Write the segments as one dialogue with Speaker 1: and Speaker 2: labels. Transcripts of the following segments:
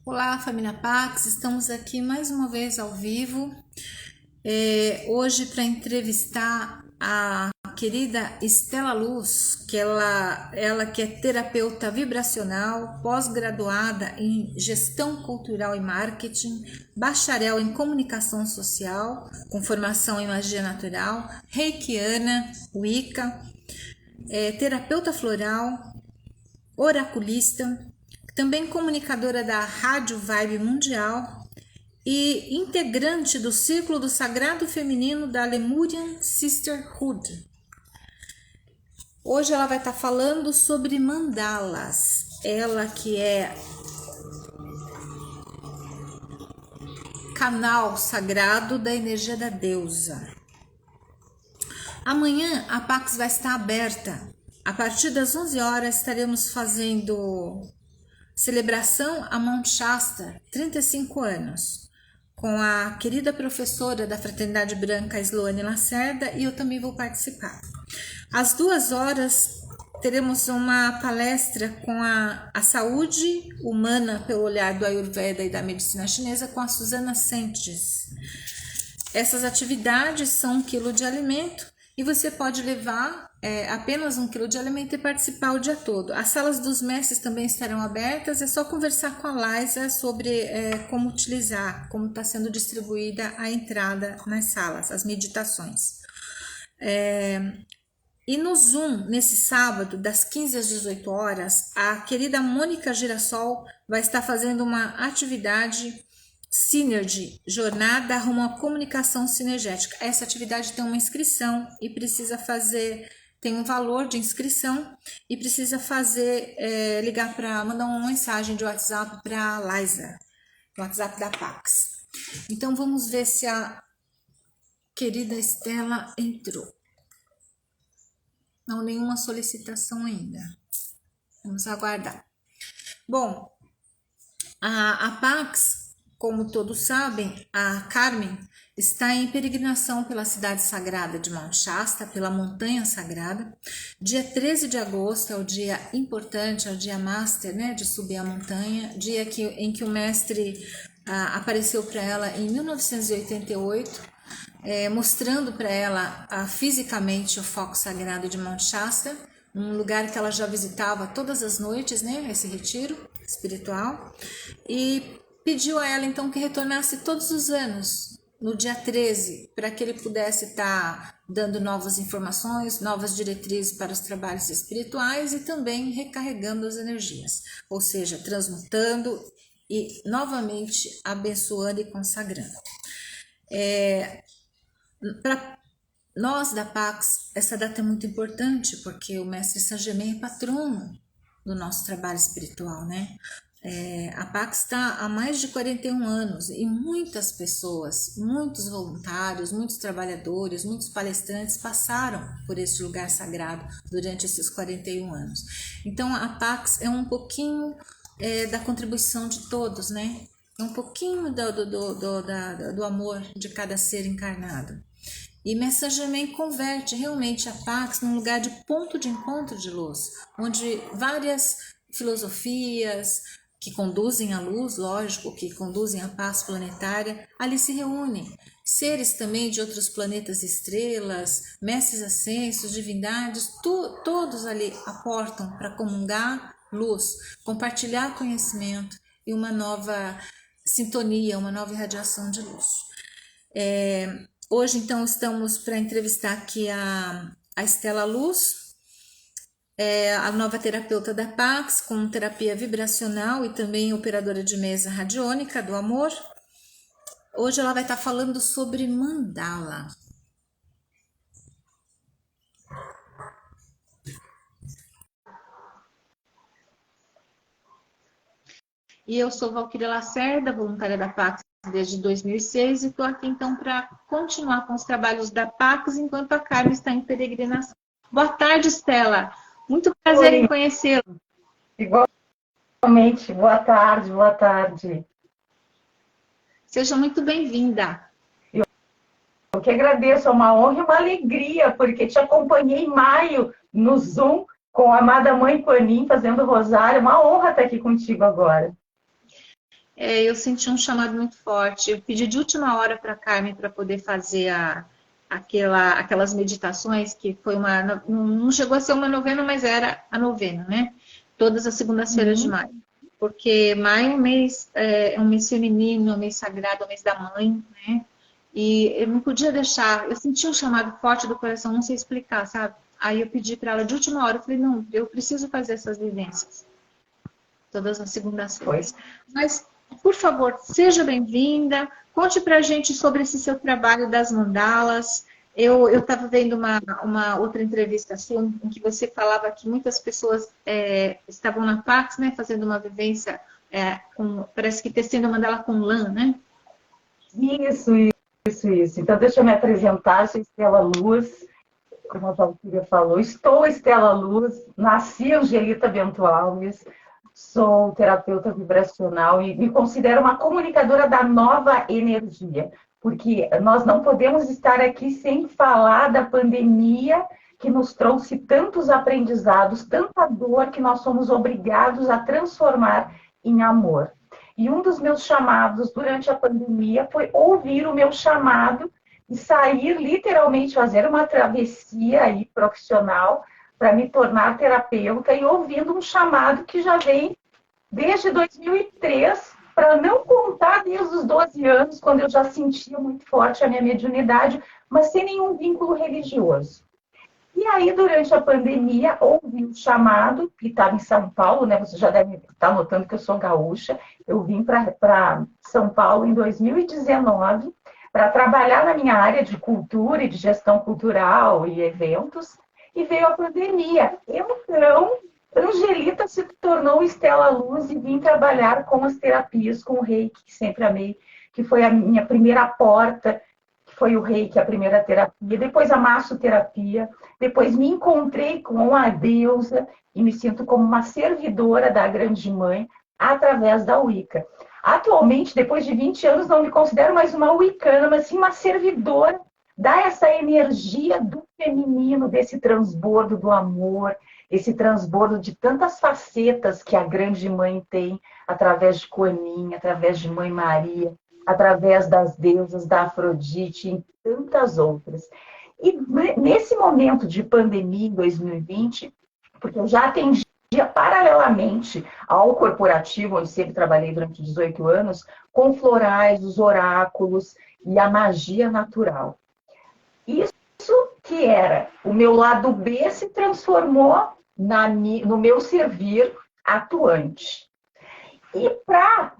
Speaker 1: Olá, família Pax, estamos aqui mais uma vez ao vivo, hoje para entrevistar a querida Estela Luz, que ela que é terapeuta vibracional, pós-graduada em gestão cultural e marketing, bacharel em comunicação social, com formação em magia natural, reikiana, wicca, terapeuta floral, oraculista, também comunicadora da Rádio Vibe Mundial e integrante do Círculo do Sagrado Feminino da Lemurian Sisterhood. Hoje ela vai estar falando sobre mandalas, ela que é canal sagrado da energia da deusa. Amanhã a Pax vai estar aberta. A partir das 11 horas estaremos fazendo celebração a Mount Shasta, 35 anos, com a querida professora da Fraternidade Branca, Sloane Lacerda, e eu também vou participar. Às 2 horas teremos uma palestra com a saúde humana pelo olhar do Ayurveda e da medicina chinesa com a Susana Sentes. Essas atividades são 1 quilo de alimento e você pode levar apenas 1 quilo de alimento e participar o dia todo. As salas dos mestres também estarão abertas, é só conversar com a Liza sobre como utilizar, como está sendo distribuída a entrada nas salas, as meditações. E no Zoom, nesse sábado, das 15 às 18 horas, a querida Mônica Girassol vai estar fazendo uma atividade Synergy, jornada rumo à comunicação sinergética. Essa atividade tem uma inscrição e precisa fazer, tem um valor de inscrição e precisa fazer, ligar para, mandar uma mensagem de WhatsApp para a Liza, no WhatsApp da Pax. Então vamos ver se a querida Estela entrou. Não, nenhuma solicitação ainda. Vamos aguardar. Bom, a Pax, como todos sabem, a Carmen está em peregrinação pela cidade sagrada de Mount Shasta, pela montanha sagrada. Dia 13 de agosto é o dia importante, é o dia master, né, de subir a montanha, dia em que o mestre apareceu para ela em 1988, mostrando para ela fisicamente o foco sagrado de Mount Shasta, um lugar que ela já visitava todas as noites, né, esse retiro espiritual, e pediu a ela então que retornasse todos os anos, no dia 13, para que ele pudesse estar dando novas informações, novas diretrizes para os trabalhos espirituais e também recarregando as energias, ou seja, transmutando e novamente abençoando e consagrando. Para nós da Pax, essa data é muito importante, porque o Mestre Saint Germain é patrono do nosso trabalho espiritual, né? A Pax está há mais de 41 anos e muitas pessoas, muitos voluntários, muitos trabalhadores, muitos palestrantes passaram por esse lugar sagrado durante esses 41 anos. Então a Pax é um pouquinho da contribuição de todos, né? É um pouquinho do amor de cada ser encarnado. E Mestre Germain converte realmente a Pax num lugar de ponto de encontro de luz, onde várias filosofias que conduzem à luz, lógico, que conduzem à paz planetária, ali se reúnem. Seres também de outros planetas e estrelas, mestres ascensos, divindades, todos ali aportam para comungar luz, compartilhar conhecimento e uma nova sintonia, uma nova irradiação de luz. Hoje, então, estamos para entrevistar aqui a Estela Luz, a nova terapeuta da Pax, com terapia vibracional e também operadora de mesa radiônica do amor. Hoje ela vai estar falando sobre mandala. E eu sou Valquíria Lacerda, voluntária da Pax desde 2006 e estou aqui então para continuar com os trabalhos da Pax enquanto a Carmen está em peregrinação. Boa tarde, Estela. Muito prazer em conhecê-la.
Speaker 2: Igualmente, boa tarde, boa tarde.
Speaker 1: Seja muito bem-vinda.
Speaker 2: Eu que agradeço, é uma honra e uma alegria, porque te acompanhei em maio no Zoom com a amada Mãe Kuan Yin fazendo rosário. É uma honra estar aqui contigo agora.
Speaker 1: Eu senti um chamado muito forte. Eu pedi de última hora para a Carmen para poder fazer aquelas meditações, que foi não chegou a ser uma novena, mas era a novena, né? Todas as segundas-feiras de
Speaker 2: Uhum.
Speaker 1: maio. Porque maio é um mês feminino, é um mês sagrado, é um mês da mãe, né? E eu não podia deixar, eu senti um chamado forte do coração, não sei explicar, sabe? Aí eu pedi para ela de última hora, eu falei, não, eu preciso fazer essas vivências todas as
Speaker 2: Foi.
Speaker 1: segundas-feiras. Mas, por favor, seja bem-vinda. Conte para a gente sobre esse seu trabalho das mandalas. Eu estava vendo uma outra entrevista sua em que você falava que muitas pessoas estavam na Pax, né, fazendo uma vivência, parece que tecendo mandala com lã, né?
Speaker 2: Isso, isso. Então, deixa eu me apresentar, sou Estela Luz, como a Valquíria falou. Estou Estela Luz, nasci Angelita Bento Alves, sou terapeuta vibracional e me considero uma comunicadora da nova energia, porque nós não podemos estar aqui sem falar da pandemia que nos trouxe tantos aprendizados, tanta dor que nós somos obrigados a transformar em amor. E um dos meus chamados durante a pandemia foi ouvir o meu chamado e sair, literalmente, fazer uma travessia aí profissional para me tornar terapeuta e ouvindo um chamado que já vem desde 2003, para não contar desde os 12 anos, quando eu já sentia muito forte a minha mediunidade, mas sem nenhum vínculo religioso. E aí, durante a pandemia, houve um chamado, que estava em São Paulo, né? Você já deve estar notando que eu sou gaúcha. Eu vim para São Paulo em 2019 para trabalhar na minha área de cultura e de gestão cultural e eventos, e veio a pandemia. Então, Angelita se tornou Estela Luz e vim trabalhar com as terapias, com o Reiki, que sempre amei, que foi a minha primeira porta, que foi o Reiki, a primeira terapia, depois a massoterapia, depois me encontrei com a deusa e me sinto como uma servidora da Grande Mãe através da Wicca. Atualmente, depois de 20 anos, não me considero mais uma wicana, mas sim uma servidora. Dá essa energia do feminino, desse transbordo do amor, esse transbordo de tantas facetas que a Grande Mãe tem, através de Kuan-Yin, através de Mãe Maria, através das deusas, da Afrodite e tantas outras. E nesse momento de pandemia, em 2020, porque eu já atendia paralelamente ao corporativo, onde sempre trabalhei durante 18 anos, com florais, os oráculos e a magia natural. Isso que era o meu lado B se transformou no meu servir atuante. E para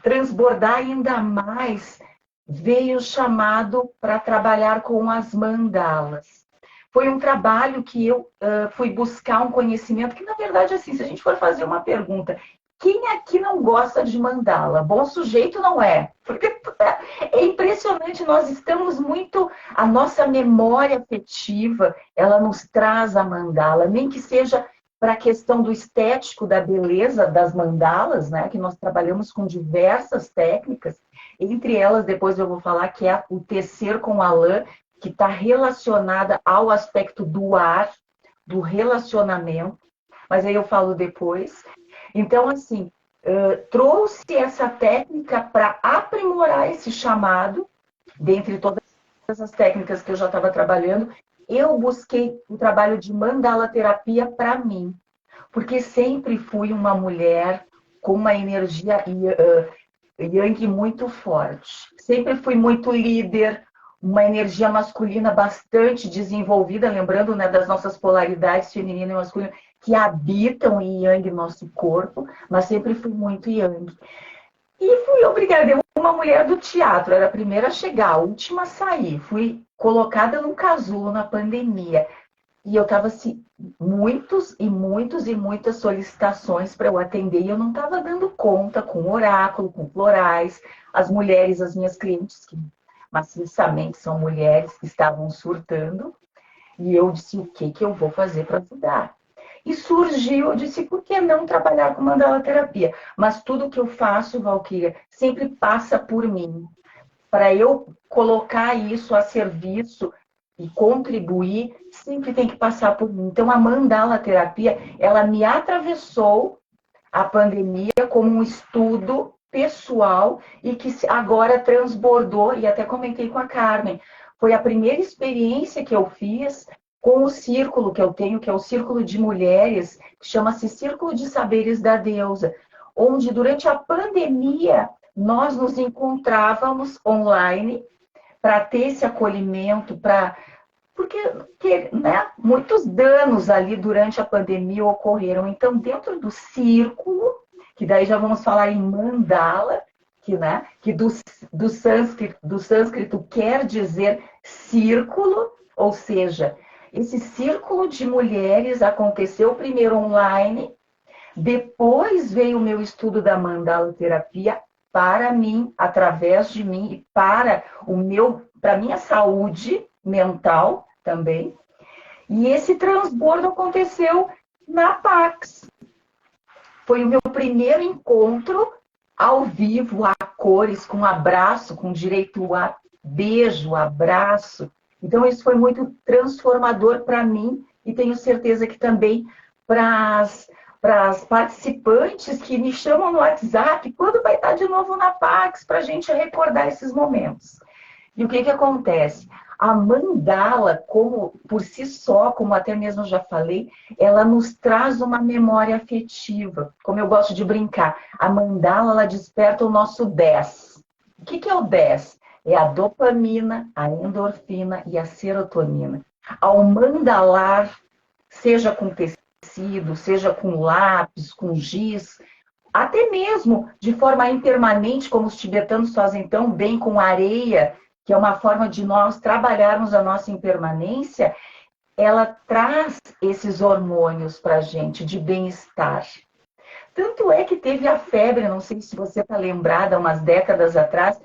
Speaker 2: transbordar ainda mais, veio o chamado para trabalhar com as mandalas. Foi um trabalho que eu fui buscar um conhecimento que, na verdade, assim, se a gente for fazer uma pergunta, quem aqui não gosta de mandala? Bom sujeito não é. Porque é impressionante, nós estamos muito... A nossa memória afetiva, ela nos traz a mandala, nem que seja para a questão do estético, da beleza das mandalas, né? Que nós trabalhamos com diversas técnicas. Entre elas, depois eu vou falar que é o tecer com a lã, que está relacionada ao aspecto do ar, do relacionamento. Mas aí eu falo depois. Então, assim, trouxe essa técnica para aprimorar esse chamado, dentre todas as técnicas que eu já estava trabalhando, eu busquei o trabalho de mandala terapia para mim, porque sempre fui uma mulher com uma energia yang muito forte. Sempre fui muito líder, uma energia masculina bastante desenvolvida, lembrando, né, das nossas polaridades feminina e masculina, que habitam em yang nosso corpo, mas sempre fui muito yang. E fui obrigada, eu uma mulher do teatro, era a primeira a chegar, a última a sair. Fui colocada num casulo na pandemia. E eu estava assim, muitas solicitações para eu atender e eu não estava dando conta com oráculo, com florais. As mulheres, as minhas clientes, que maciçamente são mulheres que estavam surtando. E eu disse, o que eu vou fazer para ajudar? E surgiu, eu disse, por que não trabalhar com mandala terapia? Mas tudo que eu faço, Valquíria, sempre passa por mim. Para eu colocar isso a serviço e contribuir, sempre tem que passar por mim. Então, a mandala terapia, ela me atravessou a pandemia como um estudo pessoal e que agora transbordou, e até comentei com a Carmen, foi a primeira experiência que eu fiz com o círculo que eu tenho, que é o Círculo de Mulheres, que chama-se Círculo de Saberes da Deusa, onde durante a pandemia nós nos encontrávamos online para ter esse acolhimento, porque né, muitos danos ali durante a pandemia ocorreram. Então, dentro do círculo, que daí já vamos falar em mandala, que do sânscrito quer dizer círculo, ou seja, esse círculo de mulheres aconteceu primeiro online, depois veio o meu estudo da mandala terapia para mim, através de mim e para a minha saúde mental também. E esse transbordo aconteceu na Pax. Foi o meu primeiro encontro ao vivo, a cores, com abraço, com direito a beijo, abraço. Então, isso foi muito transformador para mim e tenho certeza que também para as participantes que me chamam no WhatsApp, quando vai estar de novo na Pax, para a gente recordar esses momentos. E o que acontece? A mandala, como por si só, como até mesmo já falei, ela nos traz uma memória afetiva. Como eu gosto de brincar, a mandala ela desperta o nosso 10. O que é o 10? É a dopamina, a endorfina e a serotonina. Ao mandalar, seja com tecido, seja com lápis, com giz, até mesmo de forma impermanente, como os tibetanos fazem tão bem com areia, que é uma forma de nós trabalharmos a nossa impermanência, ela traz esses hormônios para a gente de bem-estar. Tanto é que teve a febre, não sei se você está lembrada, umas décadas atrás,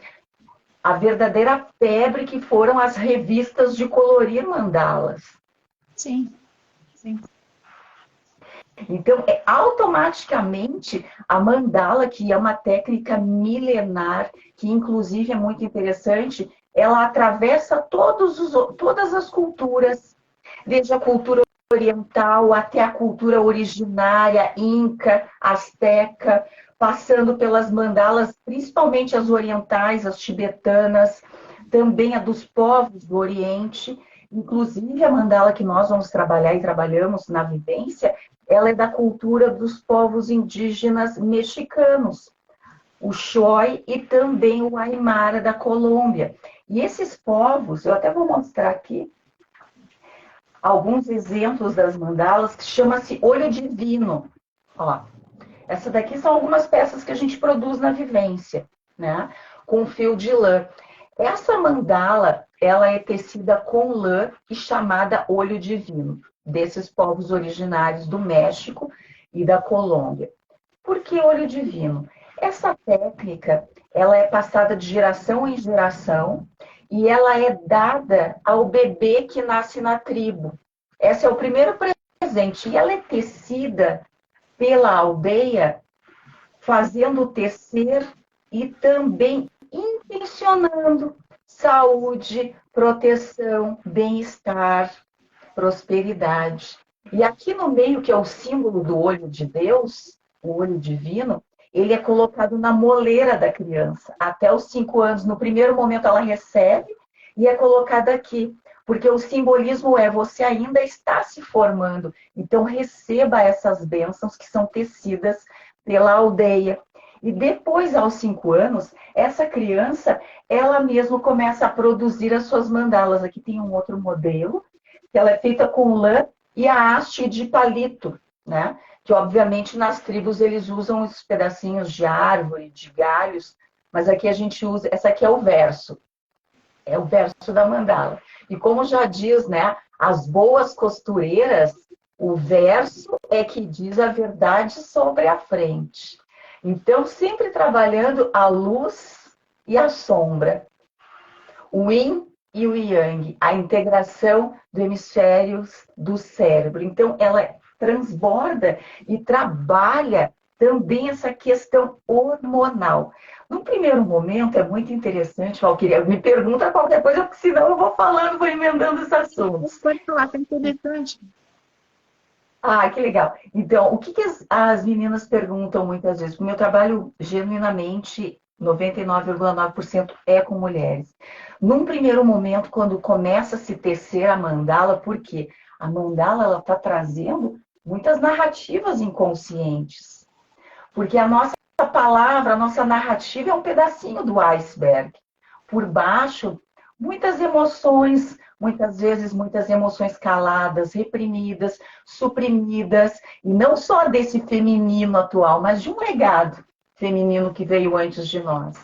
Speaker 2: a verdadeira febre que foram as revistas de colorir mandalas.
Speaker 1: Sim, sim.
Speaker 2: Então, automaticamente, a mandala, que é uma técnica milenar, que inclusive é muito interessante, ela atravessa todas as culturas, desde a cultura oriental até a cultura originária, inca, asteca, passando pelas mandalas, principalmente as orientais, as tibetanas, também a dos povos do Oriente. Inclusive, a mandala que nós vamos trabalhar e trabalhamos na vivência, ela é da cultura dos povos indígenas mexicanos, o Xói e também o Aimara da Colômbia. E esses povos, eu até vou mostrar aqui alguns exemplos das mandalas, que chama-se olho divino. Ó, essa daqui são algumas peças que a gente produz na vivência, né? Com fio de lã. Essa mandala, ela é tecida com lã e chamada olho divino, desses povos originários do México e da Colômbia. Por que olho divino? Essa técnica, ela é passada de geração em geração e ela é dada ao bebê que nasce na tribo. Esse é o primeiro presente. E ela é tecida pela aldeia, fazendo tecer e também intencionando saúde, proteção, bem-estar, prosperidade. E aqui no meio, que é o símbolo do olho de Deus, o olho divino, ele é colocado na moleira da criança. Até os 5 anos, no primeiro momento ela recebe e é colocada aqui. Porque o simbolismo é, você ainda está se formando. Então receba essas bênçãos que são tecidas pela aldeia. E depois, aos 5 anos, essa criança, ela mesma começa a produzir as suas mandalas. Aqui tem um outro modelo, que ela é feita com lã e a haste de palito, né? Que obviamente nas tribos eles usam os pedacinhos de árvore, de galhos, mas aqui a gente usa, essa aqui é o verso da mandala. E como já diz, né, as boas costureiras, o verso é que diz a verdade sobre a frente. Então, sempre trabalhando a luz e a sombra, o yin e o yang, a integração do hemisfério do cérebro. Então, ela transborda e trabalha também essa questão hormonal. No primeiro momento, é muito interessante, Valquíria, me pergunta qualquer coisa, porque senão eu vou falando, vou emendando os assuntos.
Speaker 1: Pode falar, é interessante.
Speaker 2: Ah, que legal. Então, o que as meninas perguntam muitas vezes? O meu trabalho, genuinamente, 99,9% é com mulheres. Num primeiro momento, quando começa a se tecer a mandala, por quê? A mandala ela está trazendo muitas narrativas inconscientes. Porque a nossa palavra, a nossa narrativa é um pedacinho do iceberg. Por baixo, muitas emoções, muitas vezes muitas emoções caladas, reprimidas, suprimidas, e não só desse feminino atual, mas de um legado feminino que veio antes de nós.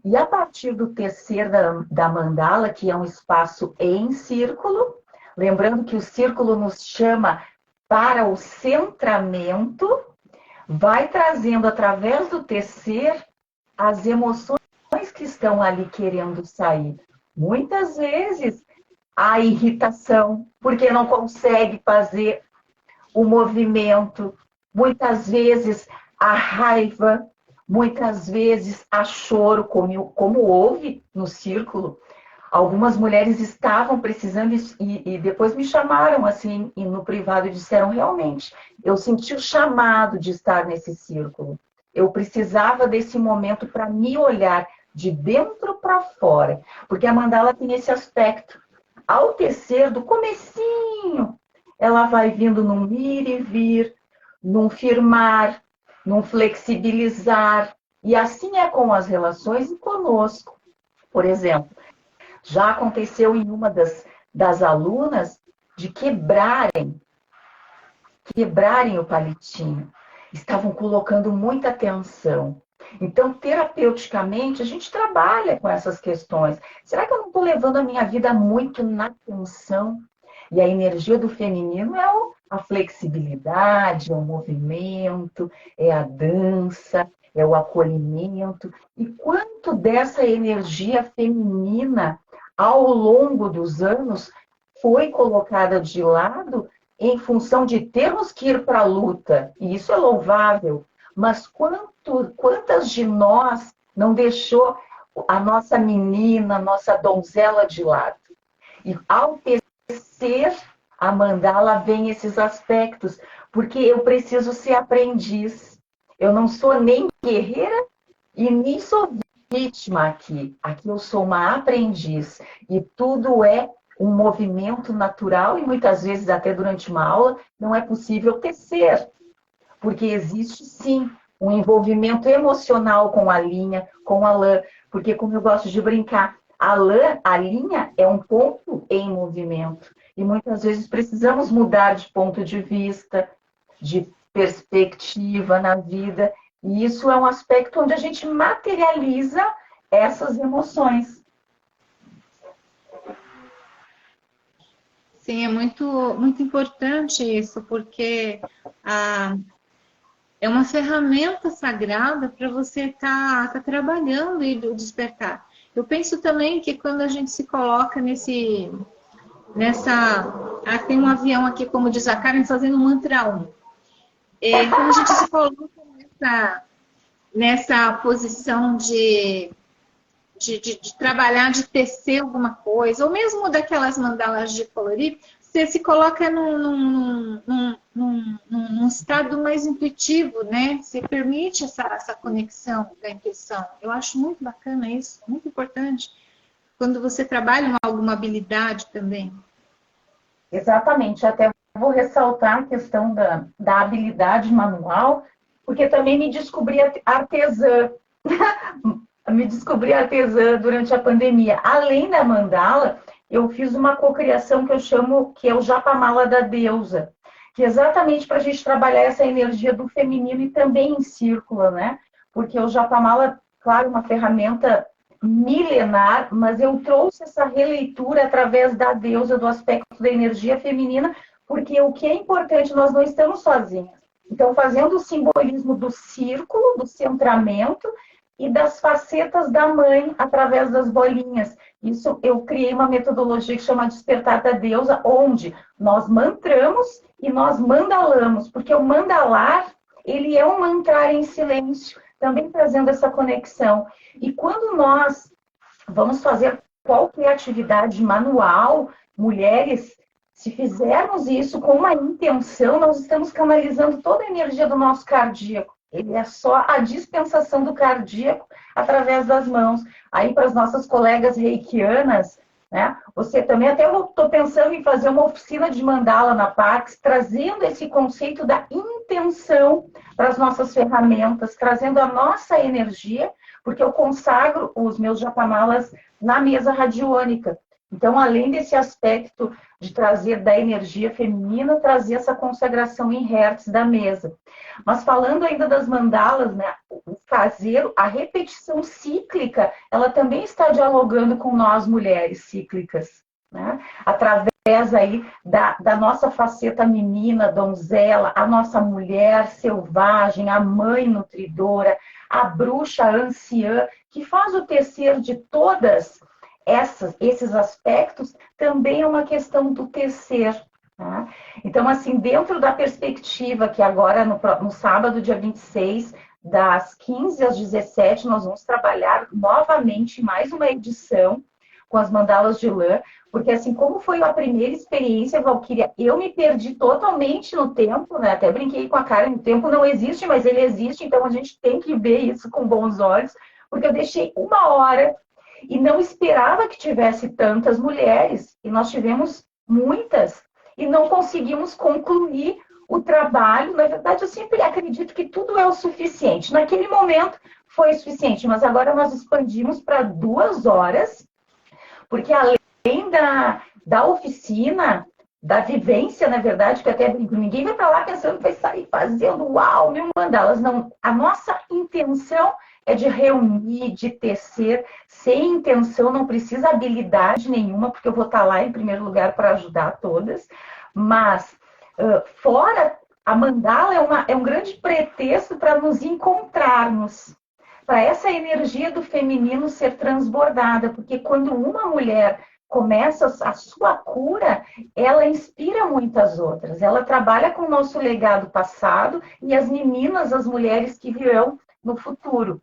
Speaker 2: E a partir do tecer da mandala, que é um espaço em círculo, lembrando que o círculo nos chama para o centramento, vai trazendo através do tecer as emoções que estão ali querendo sair. Muitas vezes a irritação, porque não consegue fazer o movimento, muitas vezes a raiva, muitas vezes a choro, como houve no círculo. Algumas mulheres estavam precisando e depois me chamaram assim no privado e disseram realmente, eu senti o chamado de estar nesse círculo. Eu precisava desse momento para me olhar de dentro para fora, porque a mandala tem esse aspecto. Ao tecer do comecinho, ela vai vindo num ir e vir, num firmar, num flexibilizar, e assim é com as relações e conosco. Por exemplo, já aconteceu em uma das alunas de quebrarem o palitinho. Estavam colocando muita tensão. Então, terapeuticamente, a gente trabalha com essas questões. Será que eu não estou levando a minha vida muito na tensão? E a energia do feminino é a flexibilidade, é o movimento, é a dança, é o acolhimento. E quanto dessa energia feminina, ao longo dos anos, foi colocada de lado em função de termos que ir para a luta, e isso é louvável, mas quantas de nós não deixou a nossa menina, a nossa donzela de lado? E ao tecer a mandala vem esses aspectos, porque eu preciso ser aprendiz. Eu não sou nem guerreira e nem sou vítima aqui. Aqui eu sou uma aprendiz. E tudo é um movimento natural e muitas vezes até durante uma aula não é possível tecer, porque existe sim um envolvimento emocional com a linha, com a lã, porque como eu gosto de brincar, a linha é um ponto em movimento e muitas vezes precisamos mudar de ponto de vista, de perspectiva na vida, e isso é um aspecto onde a gente materializa essas emoções.
Speaker 1: Sim, é muito importante isso, porque é uma ferramenta sagrada para você tá trabalhando e despertar. Eu penso também que quando a gente se coloca tem um avião aqui, como diz a Karen, fazendo um mantra 1. Quando a gente se coloca nessa posição de trabalhar, de tecer alguma coisa, ou mesmo daquelas mandalas de colorir, você se coloca num estado mais intuitivo, né? Você permite essa conexão da intuição. Eu acho muito bacana isso, muito importante. Quando você trabalha alguma habilidade também.
Speaker 2: Exatamente, até vou ressaltar a questão da habilidade manual, porque também me descobri artesã. Me descobri artesã durante a pandemia. Além da mandala, eu fiz uma cocriação que eu chamo, que é o Japamala da deusa, que é exatamente para a gente trabalhar essa energia do feminino e também em círculo, né? Porque o Japamala, claro, uma ferramenta milenar, mas eu trouxe essa releitura através da deusa, do aspecto da energia feminina, porque o que é importante, nós não estamos sozinhas. Então, fazendo o simbolismo do círculo, do centramento, e das facetas da mãe através das bolinhas. Isso eu criei uma metodologia que chama Despertar da Deusa, onde nós mantramos e nós mandalamos, porque o mandalar, ele é um mantrar em silêncio, também trazendo essa conexão. E quando nós vamos fazer qualquer atividade manual, mulheres, Se fizermos isso com uma intenção, nós estamos canalizando toda a energia do nosso cardíaco. Ele é só a dispensação do cardíaco através das mãos. Aí, para as nossas colegas reikianas, né? Você também, até eu estou pensando em fazer uma oficina de mandala na Pax, trazendo esse conceito da intenção para as nossas ferramentas, trazendo a nossa energia, porque eu consagro os meus japamalas na mesa radiônica. Então, além desse aspecto de trazer da energia feminina, trazer essa consagração em hertz da mesa. Mas falando ainda das mandalas, né, fazer a repetição cíclica, ela também está dialogando com nós mulheres cíclicas, né? Através aí da nossa faceta menina, donzela, a nossa mulher selvagem, a mãe nutridora, a bruxa anciã, que faz o tecer de todas esses aspectos, também é uma questão do tecer. Tá? Então, assim, dentro da perspectiva que agora, no sábado, dia 26, das 15 às 17, nós vamos trabalhar novamente mais uma edição com as mandalas de lã, porque assim, como foi a primeira experiência, Valquíria, eu me perdi totalmente no tempo, né? Até brinquei com a Karen, o tempo não existe, mas ele existe, então a gente tem que ver isso com bons olhos, porque eu deixei 1 hora e não esperava que tivesse tantas mulheres, e nós tivemos muitas, e não conseguimos concluir o trabalho. Na verdade, eu sempre acredito que tudo é o suficiente. Naquele momento foi o suficiente, mas agora nós expandimos para 2 horas, porque além da oficina, da vivência, na verdade, que até ninguém vai para lá pensando que vai sair fazendo uau, 1.000 mandalas. Não, a nossa intenção é de reunir, de tecer, sem intenção, não precisa habilidade nenhuma, porque eu vou estar lá em primeiro lugar para ajudar todas, mas fora, a mandala é um grande pretexto para nos encontrarmos, para essa energia do feminino ser transbordada, porque quando uma mulher começa a sua cura, ela inspira muitas outras, ela trabalha com o nosso legado passado e as meninas, as mulheres que virão no futuro.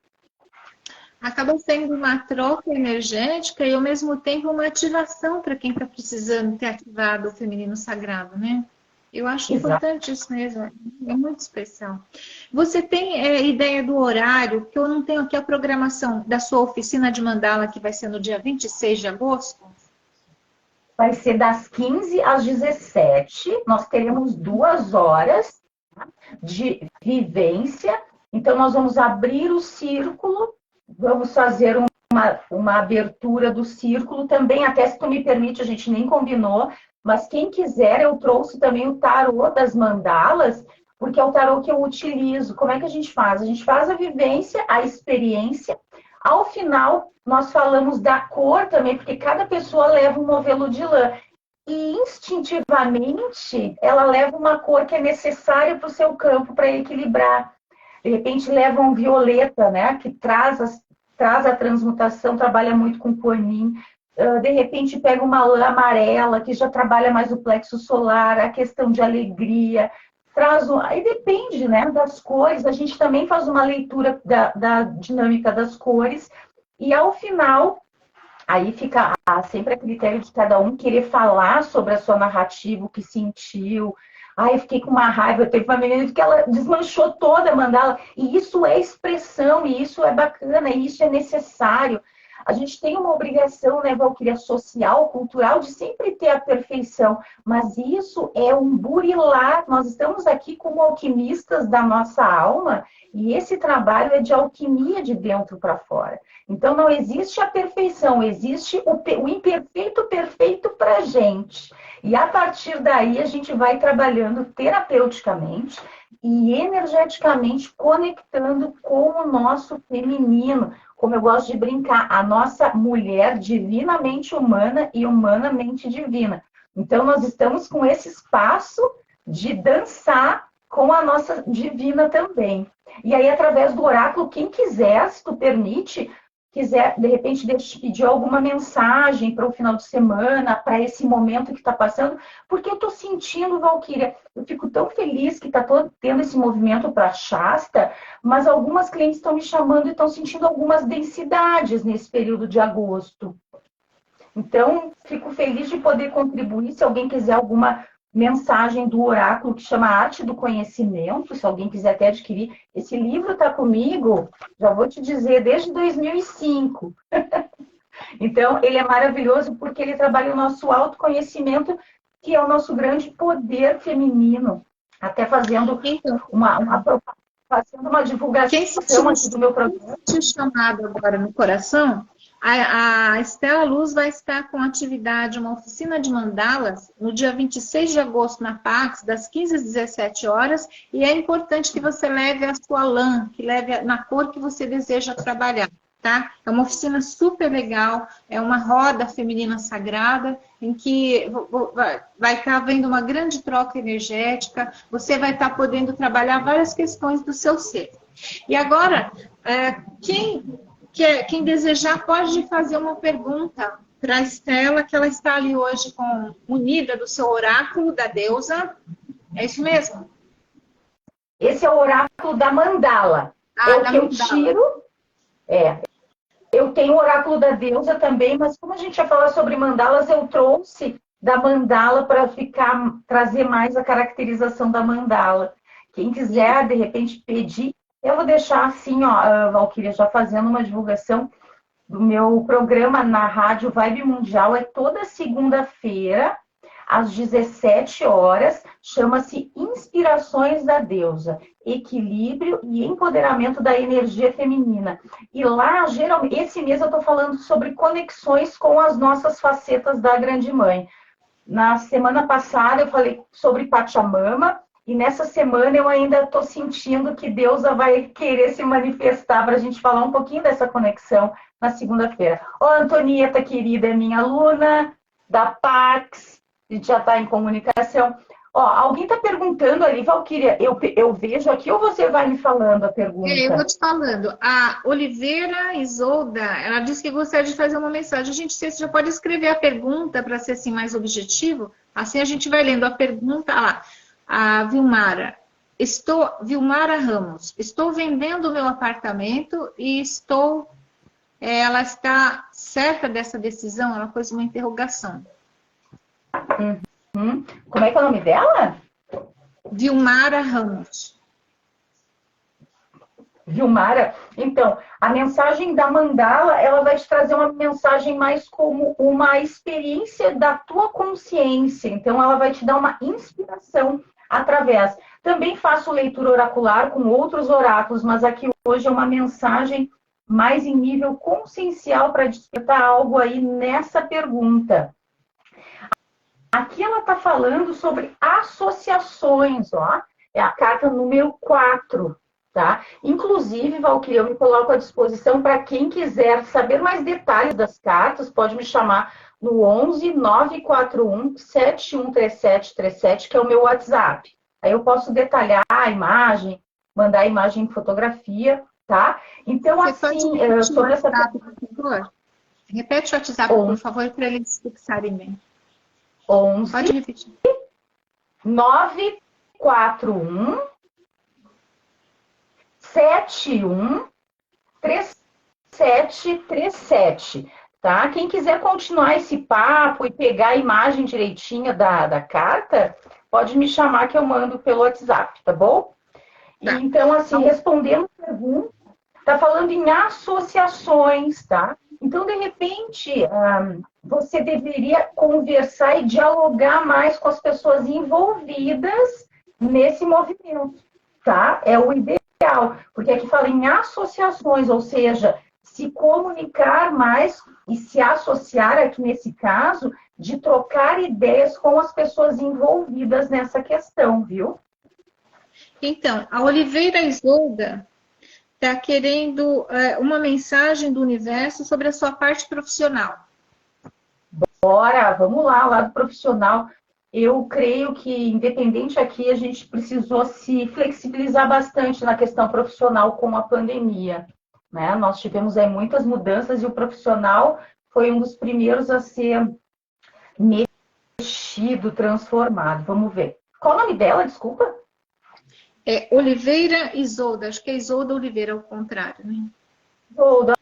Speaker 1: Acaba sendo uma troca energética e, ao mesmo tempo, uma ativação para quem está precisando ter ativado o feminino sagrado, né? Eu acho importante isso mesmo, é muito especial. Você tem ideia do horário? Que eu não tenho aqui a programação da sua oficina de mandala, que vai ser no dia 26 de agosto?
Speaker 2: Vai ser das 15 às 17. Nós teremos 2 horas de vivência. Então, nós vamos abrir o círculo, vamos fazer uma abertura do círculo também, até se tu me permite, a gente nem combinou, mas quem quiser, eu trouxe também o tarô das mandalas, porque é o tarô que eu utilizo. Como é que a gente faz? A gente faz a vivência, a experiência. Ao final, nós falamos da cor também, porque cada pessoa leva um novelo de lã. E instintivamente, ela leva uma cor que é necessária para o seu campo, para equilibrar. De repente, leva um violeta, né? Que traz a transmutação, trabalha muito com Kuan-Yin. De repente, pega uma lã amarela, que já trabalha mais o plexo solar, a questão de alegria. Aí depende, né, das cores. A gente também faz uma leitura da dinâmica das cores. E, ao final, aí fica sempre a critério de cada um querer falar sobre a sua narrativa, o que sentiu. Ai, eu fiquei com uma raiva. Teve uma menina que ela desmanchou toda a mandala. E isso é expressão, e isso é bacana, e isso é necessário. A gente tem uma obrigação, né, Valquíria, social, cultural, de sempre ter a perfeição. Mas isso é um burilar. Nós estamos aqui como alquimistas da nossa alma, e esse trabalho é de alquimia de dentro para fora. Então, não existe a perfeição, existe o imperfeito perfeito para a gente. E, a partir daí, a gente vai trabalhando terapeuticamente e energeticamente conectando com o nosso feminino. Como eu gosto de brincar, a nossa mulher divinamente humana e humanamente divina. Então, nós estamos com esse espaço de dançar com a nossa divina também. E aí, através do oráculo, quem quiser, se tu permite, quiser, de repente, pedir alguma mensagem para o final de semana, para esse momento que está passando, porque eu estou sentindo, Valquíria, eu fico tão feliz que está tendo esse movimento para Shasta, mas algumas clientes estão me chamando e estão sentindo algumas densidades nesse período de agosto. Então, fico feliz de poder contribuir. Se alguém quiser alguma mensagem do oráculo que chama Arte do Conhecimento, se alguém quiser até adquirir, esse livro está comigo, já vou te dizer, desde 2005. Então, ele é maravilhoso porque ele trabalha o nosso autoconhecimento, que é o nosso grande poder feminino. Até fazendo
Speaker 1: Então,
Speaker 2: fazendo uma divulgação
Speaker 1: quem sentiu
Speaker 2: aqui do meu programa.
Speaker 1: um chamado agora no coração, a Estela Luz vai estar com atividade, uma oficina de mandalas, no dia 26 de agosto na Pax, das 15 às 17 horas, e é importante que você leve a sua lã, que leve na cor que você deseja trabalhar. Tá? É uma oficina super legal, é uma roda feminina sagrada, em que vai estar havendo uma grande troca energética, você vai estar podendo trabalhar várias questões do seu ser. E agora, quem desejar pode fazer uma pergunta para a Estela, que ela está ali hoje munida do seu oráculo da deusa. É isso mesmo?
Speaker 2: Esse é o oráculo da mandala. É o que eu tiro. Eu tenho o oráculo da deusa também, mas como a gente ia falar sobre mandalas, eu trouxe da mandala para trazer mais a caracterização da mandala. Quem quiser, de repente, pedir, eu vou deixar assim, ó, Valquíria, já fazendo uma divulgação do meu programa na Rádio Vibe Mundial, é toda segunda-feira, às 17 horas, chama-se Inspirações da Deusa, Equilíbrio e Empoderamento da Energia Feminina. E lá, geralmente, esse mês eu estou falando sobre conexões com as nossas facetas da Grande Mãe. Na semana passada eu falei sobre Pachamama, e nessa semana eu ainda estou sentindo que Deusa vai querer se manifestar para a gente falar um pouquinho dessa conexão na segunda-feira. Ô, Antonieta, querida, é minha aluna da Pax, a gente já está em comunicação. Ó, alguém está perguntando ali, Valquíria, eu vejo aqui ou você vai me falando a pergunta?
Speaker 1: Eu vou te falando. A Oliveira Isolda, ela disse que gostaria de fazer uma mensagem. A gente, você já pode escrever a pergunta para ser assim, mais objetivo. Assim a gente vai lendo a pergunta lá. A Vilmara. Vilmara Ramos. Estou vendendo o meu apartamento e ela está certa dessa decisão? Ela pôs uma interrogação.
Speaker 2: Como é que é o nome dela?
Speaker 1: Vilmara Ramos.
Speaker 2: Vilmara, então, a mensagem da mandala, ela vai te trazer uma mensagem mais como uma experiência da tua consciência. Então, ela vai te dar uma inspiração através. Também faço leitura oracular com outros oráculos, mas aqui hoje é uma mensagem mais em nível consciencial para despertar algo aí nessa pergunta. Aqui ela está falando sobre associações, ó. É a carta número 4. Tá? Inclusive, Valquíria, eu me coloco à disposição para quem quiser saber mais detalhes das cartas, pode me chamar no 11 941 713737, que é o meu WhatsApp. Aí eu posso detalhar a imagem, mandar a imagem em fotografia, tá? Então,
Speaker 1: você
Speaker 2: assim,
Speaker 1: sobre essa... Por favor? Repete o WhatsApp, por favor, para eles fixarem bem.
Speaker 2: 11
Speaker 1: pode repetir.
Speaker 2: 941 713737, tá? Quem quiser continuar esse papo e pegar a imagem direitinha da carta, pode me chamar que eu mando pelo WhatsApp, tá bom? Tá. Então, assim, respondendo a pergunta, tá falando em associações, tá? Então, de repente, você deveria conversar e dialogar mais com as pessoas envolvidas nesse movimento, tá? É o ideal. Porque aqui fala em associações, ou seja, se comunicar mais e se associar, aqui nesse caso, de trocar ideias com as pessoas envolvidas nessa questão, viu?
Speaker 1: Então, a Oliveira Isolda está querendo uma mensagem do universo sobre a sua parte profissional.
Speaker 2: Bora, vamos lá, lado profissional. Eu creio que, independente aqui, a gente precisou se flexibilizar bastante na questão profissional com a pandemia, né? Nós tivemos aí muitas mudanças e o profissional foi um dos primeiros a ser mexido, transformado. Vamos ver. Qual o nome dela, desculpa?
Speaker 1: É Oliveira Isolda, acho que é Isolda Oliveira ao contrário, né?
Speaker 2: Isolda,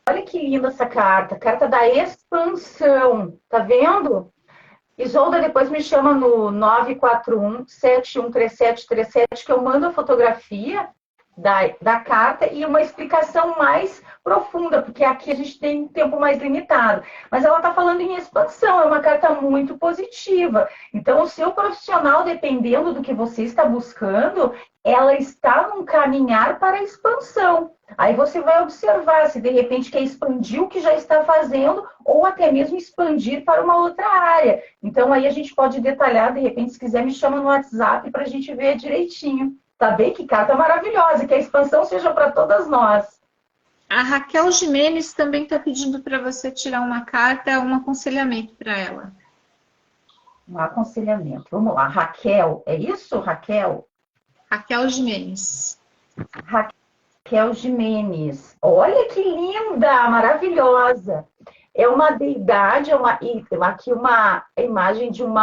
Speaker 2: olha que linda essa carta. Carta da expansão. Tá vendo? Isolda depois me chama no 941-713737, que eu mando a fotografia da carta e uma explicação mais profunda, porque aqui a gente tem um tempo mais limitado. Mas ela está falando em expansão, é uma carta muito positiva. Então, o seu profissional, dependendo do que você está buscando, ela está num caminhar para a expansão. Aí você vai observar se de repente quer expandir o que já está fazendo ou até mesmo expandir para uma outra área. Então, aí a gente pode detalhar, de repente, se quiser, me chama no WhatsApp para a gente ver direitinho. Tá bem? Que carta maravilhosa, que a expansão seja para todas nós.
Speaker 1: A Raquel Jimenez também está pedindo para você tirar uma carta, um aconselhamento para ela.
Speaker 2: Um aconselhamento. Vamos lá, Raquel. É isso, Raquel?
Speaker 1: Raquel Jimenez.
Speaker 2: Raquel Jimenez. Olha que linda, maravilhosa. É uma deidade, aqui uma imagem de um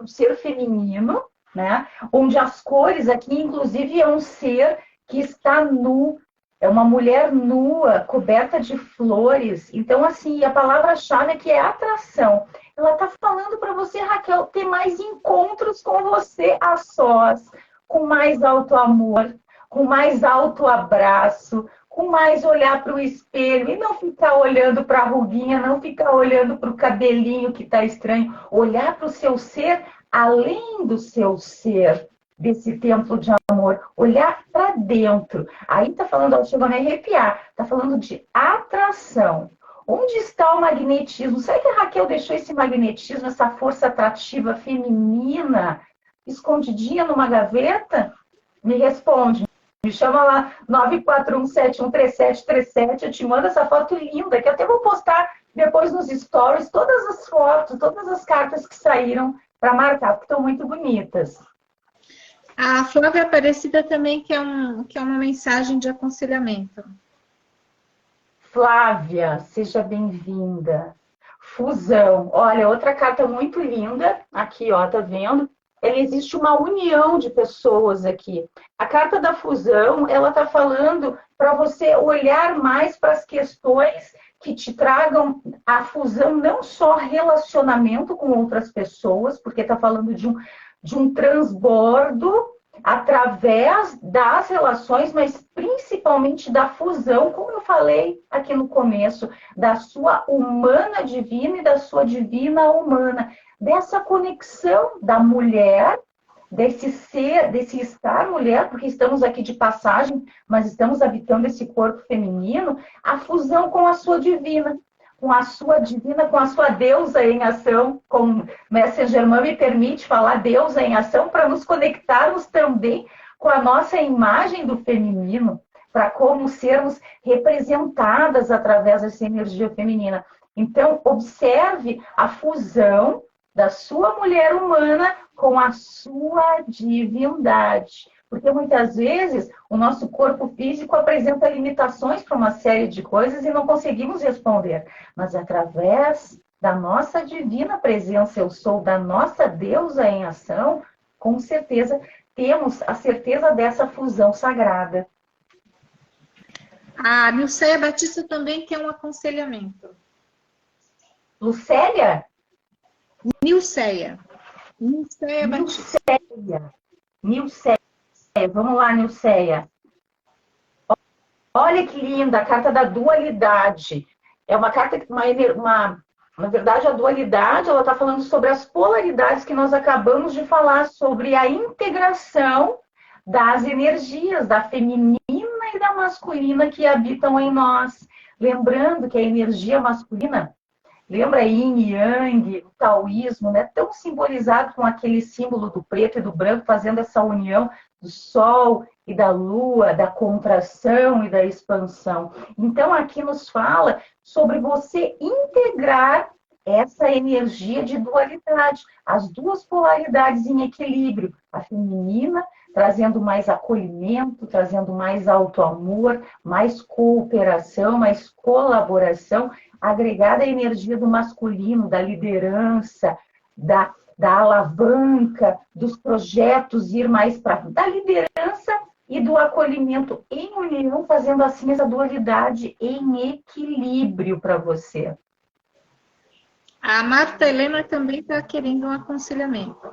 Speaker 2: ser feminino, né? Onde as cores aqui, inclusive, é um ser que está nu, é uma mulher nua, coberta de flores. Então, assim, a palavra-chave aqui é atração. Ela está falando para você, Raquel, ter mais encontros com você a sós, com mais auto-amor, com mais auto-abraço, com mais olhar para o espelho e não ficar olhando para a ruguinha, não ficar olhando para o cabelinho que está estranho, olhar para o seu ser além do seu ser, desse templo de amor, olhar para dentro. Aí está falando, chegou a me arrepiar, está falando de atração. Onde está o magnetismo? Será que a Raquel deixou esse magnetismo, essa força atrativa feminina, escondidinha numa gaveta? Me responde. Me chama lá, 941713737. Eu te mando essa foto linda, que eu até vou postar depois nos stories todas as fotos, todas as cartas que saíram para marcar, porque estão muito bonitas.
Speaker 1: A Flávia Aparecida também quer uma mensagem de aconselhamento.
Speaker 2: Flávia, seja bem-vinda. Fusão. Olha, outra carta muito linda. Aqui, ó, tá vendo? Existe uma união de pessoas aqui. A carta da fusão, ela tá falando para você olhar mais para as questões que te tragam a fusão, não só relacionamento com outras pessoas, porque tá falando de um transbordo através das relações, mas principalmente da fusão, como eu falei aqui no começo, da sua humana divina e da sua divina humana, dessa conexão da mulher, desse ser, desse estar mulher, porque estamos aqui de passagem, mas estamos habitando esse corpo feminino, a fusão com a sua divina, com a sua deusa em ação, como Mestre Germain me permite falar deusa em ação, para nos conectarmos também com a nossa imagem do feminino, para como sermos representadas através dessa energia feminina. Então, observe a fusão da sua mulher humana com a sua divindade. Porque muitas vezes o nosso corpo físico apresenta limitações para uma série de coisas e não conseguimos responder. Mas através da nossa divina presença, eu sou, da nossa deusa em ação, com certeza temos a certeza dessa fusão sagrada.
Speaker 1: A Nilceia Batista também quer um aconselhamento.
Speaker 2: Lucélia?
Speaker 1: Nilceia. Nilceia Batista.
Speaker 2: Nilceia. Vamos lá, Nilceia. Olha que linda, a carta da dualidade. É uma carta, na verdade, a dualidade, ela está falando sobre as polaridades que nós acabamos de falar, sobre a integração das energias, da feminina e da masculina que habitam em nós. Lembrando que a energia masculina, lembra Yin e Yang, o taoísmo, né? Tão simbolizado com aquele símbolo do preto e do branco, fazendo essa união do sol e da lua, da contração e da expansão. Então, aqui nos fala sobre você integrar essa energia de dualidade, as duas polaridades em equilíbrio, a feminina trazendo mais acolhimento, trazendo mais autoamor, mais cooperação, mais colaboração, agregada à energia do masculino, da liderança, da alavanca, dos projetos ir mais para da liderança e do acolhimento em união, fazendo assim essa dualidade em equilíbrio para você.
Speaker 1: A Marta Helena também está querendo um aconselhamento.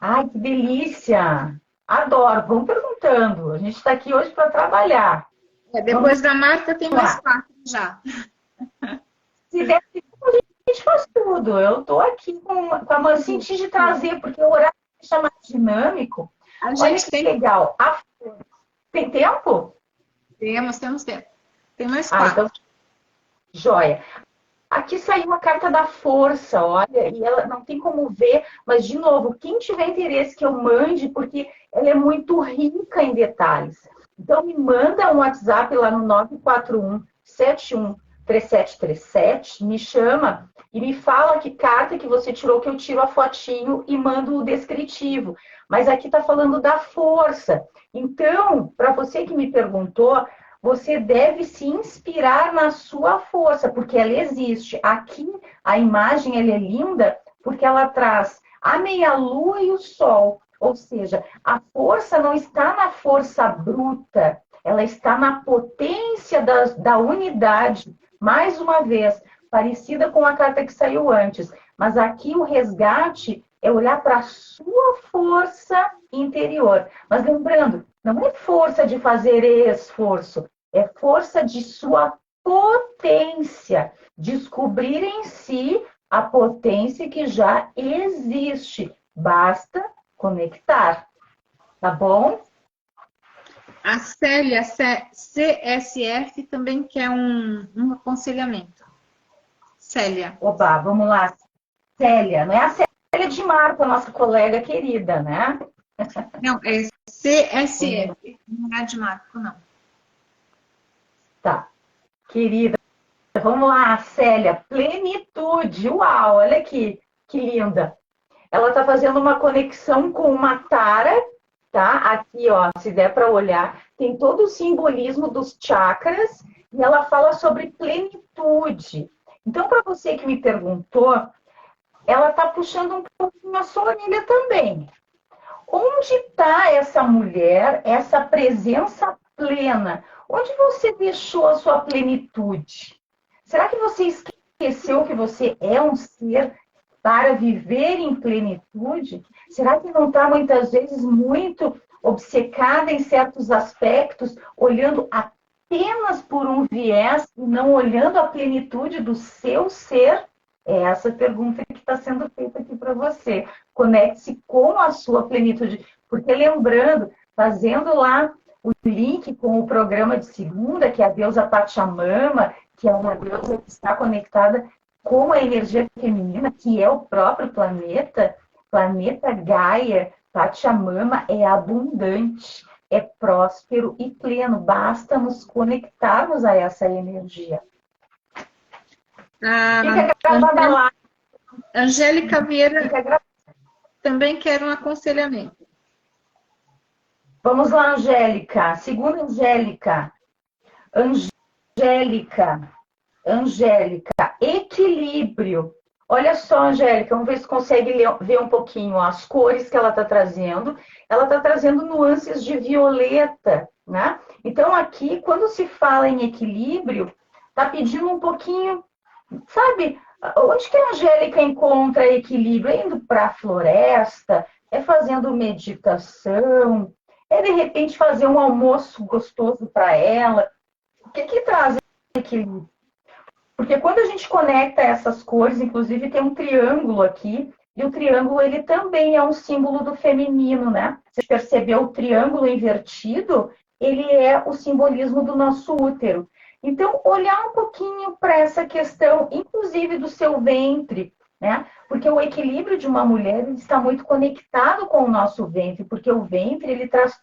Speaker 2: Ai, que delícia! Adoro, vamos perguntando. A gente está aqui hoje para trabalhar.
Speaker 1: Depois da Marta tem mais
Speaker 2: lá.
Speaker 1: 4 já.
Speaker 2: Se der tempo, a gente faz tudo. Eu estou aqui com a Mancinte de trazer, porque o horário deixa mais dinâmico.
Speaker 1: A
Speaker 2: Olha
Speaker 1: gente
Speaker 2: que
Speaker 1: tem
Speaker 2: legal. Tem tempo?
Speaker 1: Temos tempo. Tem mais 4.
Speaker 2: Então, joia. Aqui saiu a carta da força, olha, e ela não tem como ver, mas, de novo, quem tiver interesse que eu mande, porque ela é muito rica em detalhes. Então, me manda um WhatsApp lá no 941-713737, me chama e me fala que carta que você tirou, que eu tiro a fotinho e mando o descritivo. Mas aqui está falando da força. Então, para você que me perguntou, você deve se inspirar na sua força, porque ela existe. Aqui, a imagem ela é linda porque ela traz a meia-lua e o sol. Ou seja, a força não está na força bruta, ela está na potência da unidade. Mais uma vez, parecida com a carta que saiu antes. Mas aqui o resgate é olhar para a sua força interior. Mas lembrando, não é força de fazer esforço, é força de sua potência. Descobrir em si a potência que já existe. Basta conectar. Tá bom?
Speaker 1: A Célia CSF também quer um aconselhamento. Célia.
Speaker 2: Oba, vamos lá. Célia, não é a Célia de Marco, a nossa colega querida, né?
Speaker 1: Não, é CSF, não é de Marco, não.
Speaker 2: Tá. Querida, vamos lá, Célia. Plenitude. Uau, olha aqui, que linda. Ela está fazendo uma conexão com uma tara, tá? Aqui, ó, se der para olhar, tem todo o simbolismo dos chakras e ela fala sobre plenitude. Então, para você que me perguntou, ela está puxando um pouquinho a sua família também. Onde está essa mulher, essa presença plena? Onde você deixou a sua plenitude? Será que você esqueceu que você é um ser para viver em plenitude? Será que não está muitas vezes muito obcecada em certos aspectos, olhando apenas por um viés e não olhando a plenitude do seu ser? É essa pergunta que está sendo feita aqui para você. Conecte-se com a sua plenitude. Porque lembrando, fazendo lá o link com o programa de segunda, que é a deusa Pachamama, que é uma deusa que está conectada com a energia feminina, que é o próprio planeta Gaia, Pachamama é abundante, é próspero e pleno. Basta nos conectarmos a essa energia. Fica gravada lá.
Speaker 1: Angélica Vieira também quer um aconselhamento.
Speaker 2: Vamos lá, Angélica. Segunda Angélica. Angélica, equilíbrio. Olha só, Angélica, vamos ver se consegue ver um pouquinho as cores que ela está trazendo. Ela está trazendo nuances de violeta, né? Então, aqui, quando se fala em equilíbrio, está pedindo um pouquinho, sabe? Onde que a Angélica encontra equilíbrio? É indo para a floresta? É fazendo meditação? É, de repente, fazer um almoço gostoso para ela? O que traz equilíbrio? Porque quando a gente conecta essas cores, inclusive tem um triângulo aqui, e o triângulo ele também é um símbolo do feminino, né? Você percebeu o triângulo invertido? Ele é o simbolismo do nosso útero. Então, olhar um pouquinho para essa questão, inclusive do seu ventre, né? Porque o equilíbrio de uma mulher está muito conectado com o nosso ventre, porque o ventre ele traz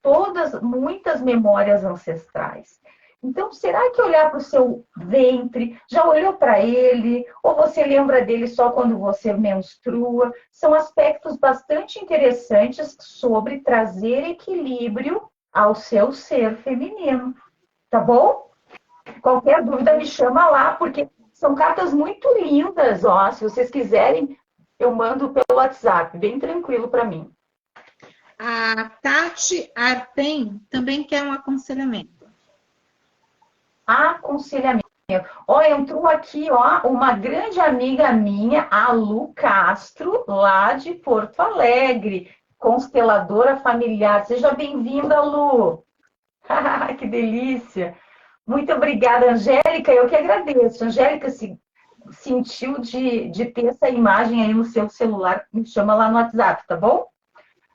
Speaker 2: muitas memórias ancestrais. Então, será que olhar para o seu ventre, já olhou para ele? Ou você lembra dele só quando você menstrua? São aspectos bastante interessantes sobre trazer equilíbrio ao seu ser feminino. Tá bom? Qualquer dúvida me chama lá, porque são cartas muito lindas. Ó, se vocês quiserem, eu mando pelo WhatsApp, bem tranquilo para mim.
Speaker 1: A Tati Arpen também quer um aconselhamento.
Speaker 2: Aconselhamento. Ó, entrou aqui, ó, uma grande amiga minha, a Lu Castro, lá de Porto Alegre, consteladora familiar. Seja bem-vinda, Lu. Que delícia. Muito obrigada, Angélica. Eu que agradeço. Angélica, se sentiu de ter essa imagem aí no seu celular, me chama lá no WhatsApp, tá bom?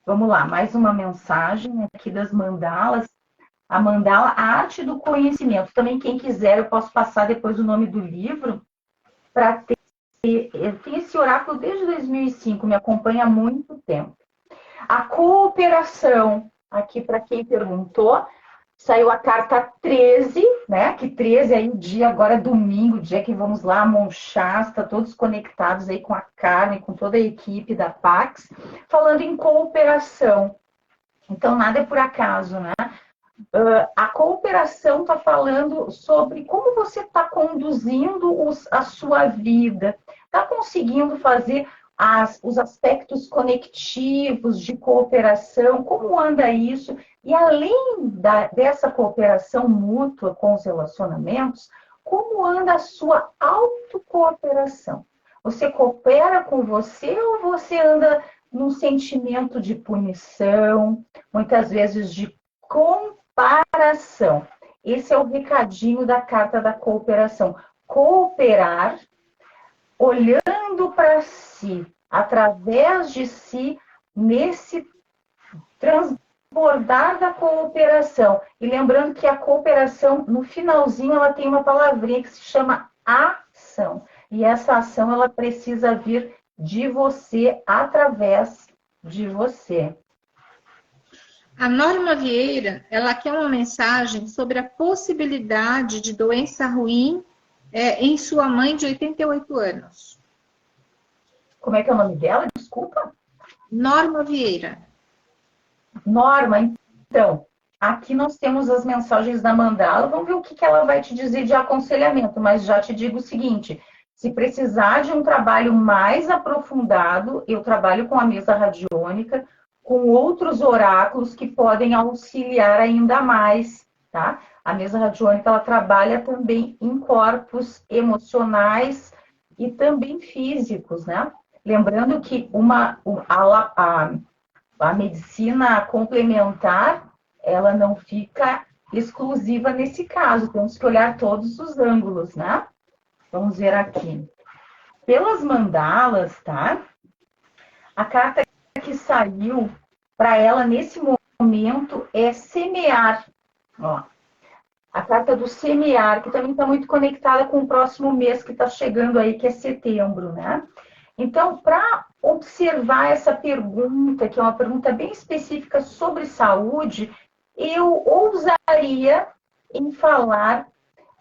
Speaker 2: Vamos lá, mais uma mensagem aqui das mandalas. A mandala, a arte do conhecimento. Também, quem quiser, eu posso passar depois o nome do livro para ter. Eu tenho esse oráculo desde 2005, me acompanha há muito tempo. A cooperação, aqui para quem perguntou, saiu a carta 13, né? Que 13 aí o dia, agora é domingo, o dia que vamos lá, Monchasta, todos conectados aí com a Carmen, com toda a equipe da Pax, falando em cooperação. Então, nada é por acaso, né? A cooperação está falando sobre como você está conduzindo a sua vida, está conseguindo fazer os aspectos conectivos de cooperação, como anda isso, e além dessa cooperação mútua com os relacionamentos, como anda a sua autocooperação? Você coopera com você ou você anda num sentimento de punição, muitas vezes de comparação? Esse é o recadinho da carta da cooperação. Cooperar olhando para si, através de si, nesse transbordar da cooperação. E lembrando que a cooperação, no finalzinho, ela tem uma palavrinha que se chama ação. E essa ação, ela precisa vir de você, através de você.
Speaker 1: A Norma Vieira, ela quer uma mensagem sobre a possibilidade de doença ruim em sua mãe de 88 anos.
Speaker 2: Como é que é o nome dela? Desculpa.
Speaker 1: Norma Vieira.
Speaker 2: Norma, então, aqui nós temos as mensagens da mandala. Vamos ver o que ela vai te dizer de aconselhamento, mas já te digo o seguinte: se precisar de um trabalho mais aprofundado, eu trabalho com a mesa radiônica, com outros oráculos que podem auxiliar ainda mais, tá? A mesa radiônica, ela trabalha também em corpos emocionais e também físicos, né? Lembrando que a medicina complementar, ela não fica exclusiva nesse caso. Temos que olhar todos os ângulos, né? Vamos ver aqui. Pelas mandalas, tá? A carta que saiu para ela nesse momento é semear. Ó, a carta do semear, que também está muito conectada com o próximo mês que está chegando aí, que é setembro, né? Então, para observar essa pergunta, que é uma pergunta bem específica sobre saúde, eu ousaria em falar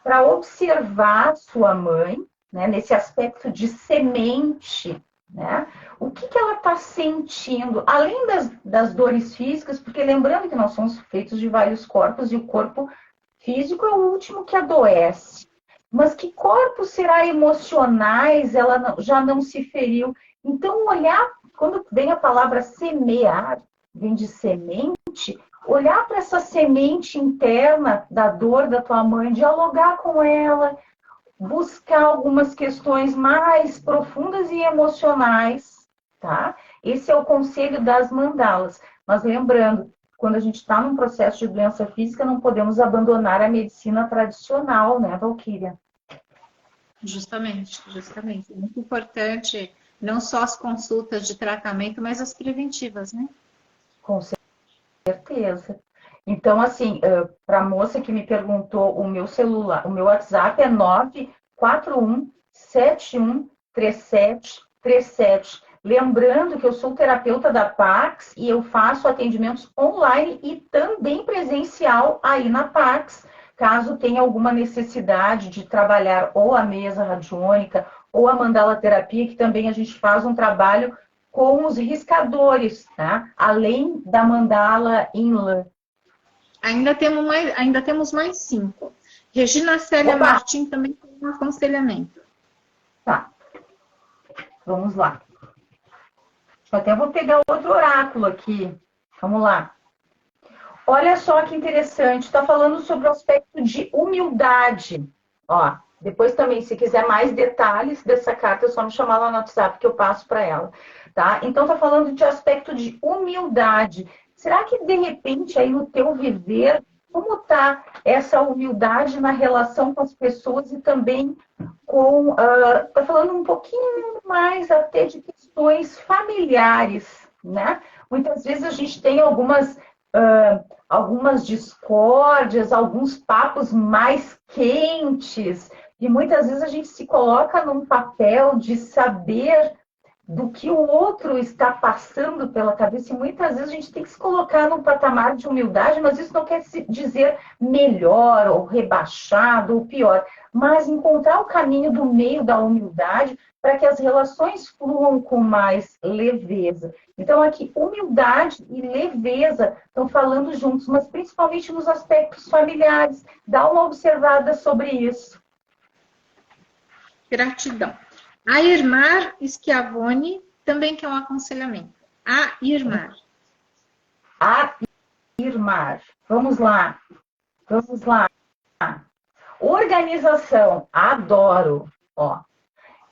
Speaker 2: para observar sua mãe, né, nesse aspecto de semente, né? O que ela está sentindo, além das dores físicas, porque lembrando que nós somos feitos de vários corpos e o corpo físico é o último que adoece. Mas que corpos será emocionais ela já não se feriu? Então, olhar, quando vem a palavra semear, vem de semente, olhar para essa semente interna da dor da tua mãe, dialogar com ela, buscar algumas questões mais profundas e emocionais, tá? Esse é o conselho das mandalas. Mas lembrando, quando a gente está num processo de doença física, não podemos abandonar a medicina tradicional, né, Valquíria?
Speaker 1: Justamente. É muito importante, não só as consultas de tratamento, mas as preventivas, né?
Speaker 2: Com certeza. Então, assim, para a moça que me perguntou, o meu celular, o meu WhatsApp é 941713737. Lembrando que eu sou terapeuta da Pax e eu faço atendimentos online e também presencial aí na Pax, caso tenha alguma necessidade de trabalhar ou a mesa radiônica ou a mandala terapia, que também a gente faz um trabalho com os riscadores, tá? Além da mandala em lã.
Speaker 1: Ainda temos mais 5. Regina Célia
Speaker 2: Opa!
Speaker 1: Martim também tem um aconselhamento.
Speaker 2: Tá. Vamos lá. Eu até vou pegar outro oráculo aqui. Vamos lá. Olha só que interessante, está falando sobre o aspecto de humildade. Ó, depois também, se quiser mais detalhes dessa carta, é só me chamar lá no WhatsApp que eu passo para ela, tá? Então, está falando de aspecto de humildade. Será que, de repente, aí no teu viver, como está essa humildade na relação com as pessoas e também com... Está falando um pouquinho mais até de questões familiares, né? Muitas vezes a gente tem algumas discórdias, alguns papos mais quentes, e muitas vezes a gente se coloca num papel de saber do que o outro está passando pela cabeça, e muitas vezes a gente tem que se colocar num patamar de humildade, mas isso não quer dizer melhor, ou rebaixado, ou pior, mas encontrar o caminho do meio da humildade para que as relações fluam com mais leveza. Então, aqui, humildade e leveza estão falando juntos, mas principalmente nos aspectos familiares. Dá uma observada sobre isso.
Speaker 1: Gratidão. A Irmar Schiavone também quer um aconselhamento. A Irmar.
Speaker 2: A Irmar. Vamos lá. Vamos lá. Organização. Adoro. Ó.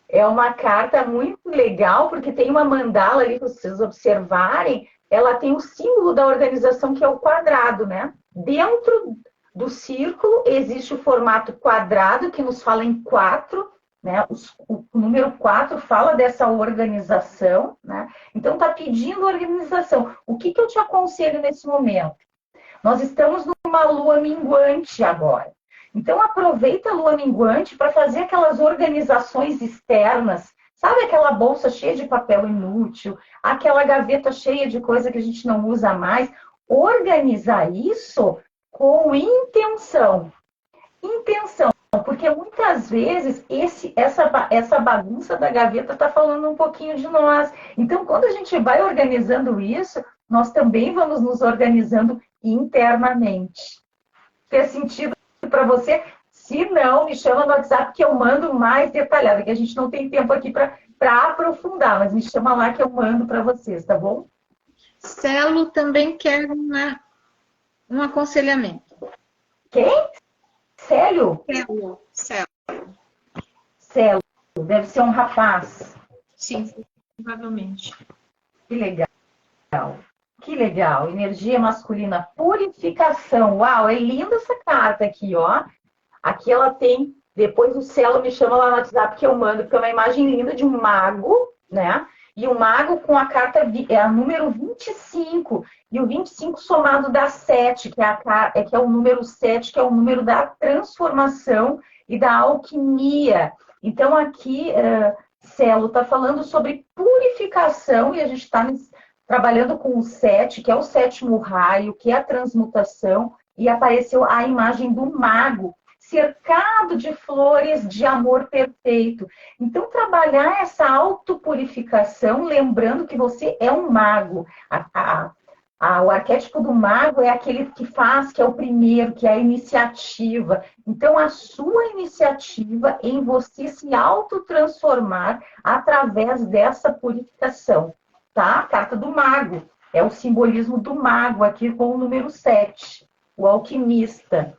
Speaker 2: É uma carta muito legal, porque tem uma mandala ali, para vocês observarem, ela tem o símbolo da organização, que é o quadrado, né? Dentro do círculo existe o formato quadrado, que nos fala em 4, né? O número 4 fala dessa organização, né? Então, está pedindo organização. O que eu te aconselho nesse momento? Nós estamos numa lua minguante agora. Então, aproveita a lua minguante para fazer aquelas organizações externas. Sabe aquela bolsa cheia de papel inútil? Aquela gaveta cheia de coisa que a gente não usa mais? Organizar isso com intenção. Intenção. Porque muitas vezes essa bagunça da gaveta está falando um pouquinho de nós. Então, quando a gente vai organizando isso, nós também vamos nos organizando internamente. Fez sentido para você? Se não, me chama no WhatsApp que eu mando mais detalhado, que a gente não tem tempo aqui para aprofundar, mas me chama lá que eu mando para vocês, tá bom?
Speaker 1: Celo também quer um aconselhamento.
Speaker 2: Quem? Célio? Celo. Deve ser um rapaz.
Speaker 1: Sim, provavelmente.
Speaker 2: Que legal. Que legal. Energia masculina, purificação. Uau, é linda essa carta aqui, ó. Aqui ela tem, depois o Celo me chama lá no WhatsApp que eu mando, porque é uma imagem linda de um mago, né? E o mago com a carta, é a número 25. E o 25 somado dá 7, que é o número 7, que é o número da transformação e da alquimia. Então aqui, Celo está falando sobre purificação, e a gente está trabalhando com o 7, que é o sétimo raio, que é a transmutação, e apareceu a imagem do mago, cercado de flores de amor perfeito. Então, trabalhar essa autopurificação, lembrando que você é um mago. O arquétipo do mago é aquele que faz, que é o primeiro, que é a iniciativa. Então, a sua iniciativa em você se autotransformar através dessa purificação. Tá? A carta do mago. É o simbolismo do mago aqui com o número 7. O alquimista.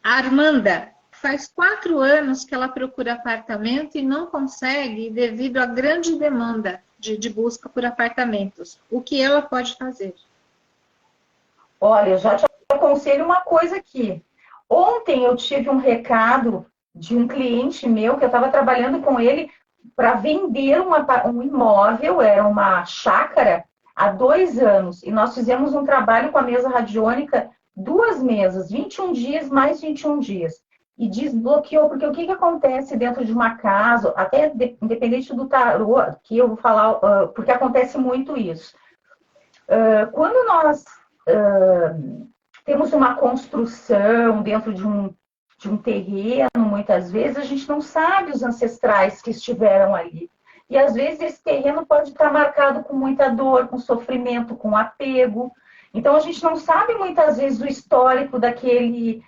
Speaker 1: A Armanda, faz 4 anos que ela procura apartamento e não consegue devido à grande demanda de busca por apartamentos. O que ela pode fazer?
Speaker 2: Olha, eu já te aconselho uma coisa aqui. Ontem eu tive um recado de um cliente meu, que eu estava trabalhando com ele para vender um imóvel, era uma chácara, há 2 anos. E nós fizemos um trabalho com a mesa radiônica, 2 mesas, 21 dias mais 21 dias. E desbloqueou, porque o que acontece dentro de uma casa, até independente do tarô, que eu vou falar, porque acontece muito isso. Quando nós temos uma construção dentro de um terreno, muitas vezes a gente não sabe os ancestrais que estiveram ali. E às vezes esse terreno pode estar marcado com muita dor, com sofrimento, com apego. Então a gente não sabe muitas vezes o histórico daquele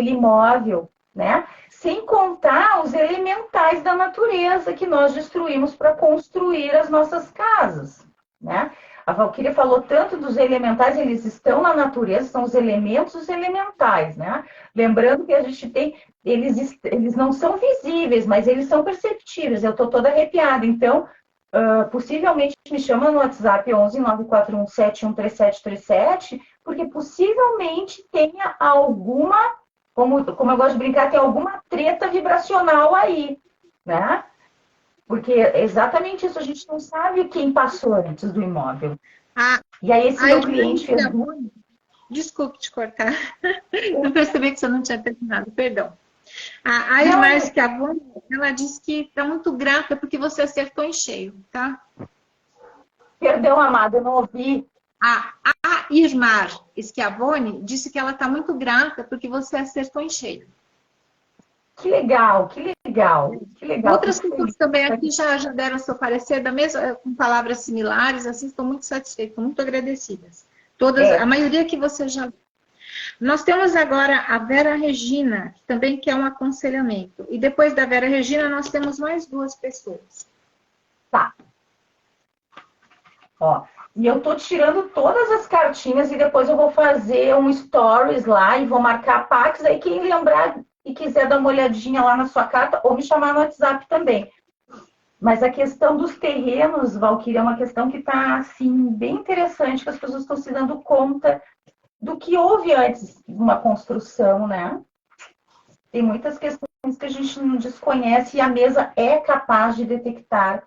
Speaker 2: imóvel, né? Sem contar os elementais da natureza que nós destruímos para construir as nossas casas, né? A Valquíria falou tanto dos elementais, eles estão na natureza, são os elementos elementais, né? Lembrando que a gente tem, eles não são visíveis, mas eles são perceptíveis. Eu estou toda arrepiada. Então, possivelmente me chama no WhatsApp 11 941 713737, porque possivelmente tenha alguma, como eu gosto de brincar, tem alguma treta vibracional aí, né? Porque é exatamente isso, a gente não sabe quem passou antes do imóvel. E aí esse meu cliente fez...
Speaker 3: Desculpe te cortar. Eu percebi que você não tinha terminado, perdão. A irmã Schiavone, ela disse que está muito grata porque você acertou em cheio, tá?
Speaker 2: Perdão, amada, eu não ouvi.
Speaker 3: A Irmar Schiavone disse que ela está muito grata porque você acertou em cheio.
Speaker 2: Que legal, que legal, que legal.
Speaker 3: Outras pessoas também aqui já deram seu parecer da mesma, com palavras similares, assim, estão muito satisfeitas, estão muito agradecidas. Todas, a maioria que você já... Nós temos agora a Vera Regina, que também quer um aconselhamento. E depois da Vera Regina, nós temos mais 2 pessoas.
Speaker 2: Tá. Ó, e eu tô tirando todas as cartinhas e depois eu vou fazer um stories lá e vou marcar a Pax. Aí quem lembrar e quiser dar uma olhadinha lá na sua carta ou me chamar no WhatsApp também. Mas a questão dos terrenos, Valquíria, é uma questão que está, assim, bem interessante, que as pessoas estão se dando conta do que houve antes de uma construção, né? Tem muitas questões que a gente não desconhece e a mesa é capaz de detectar.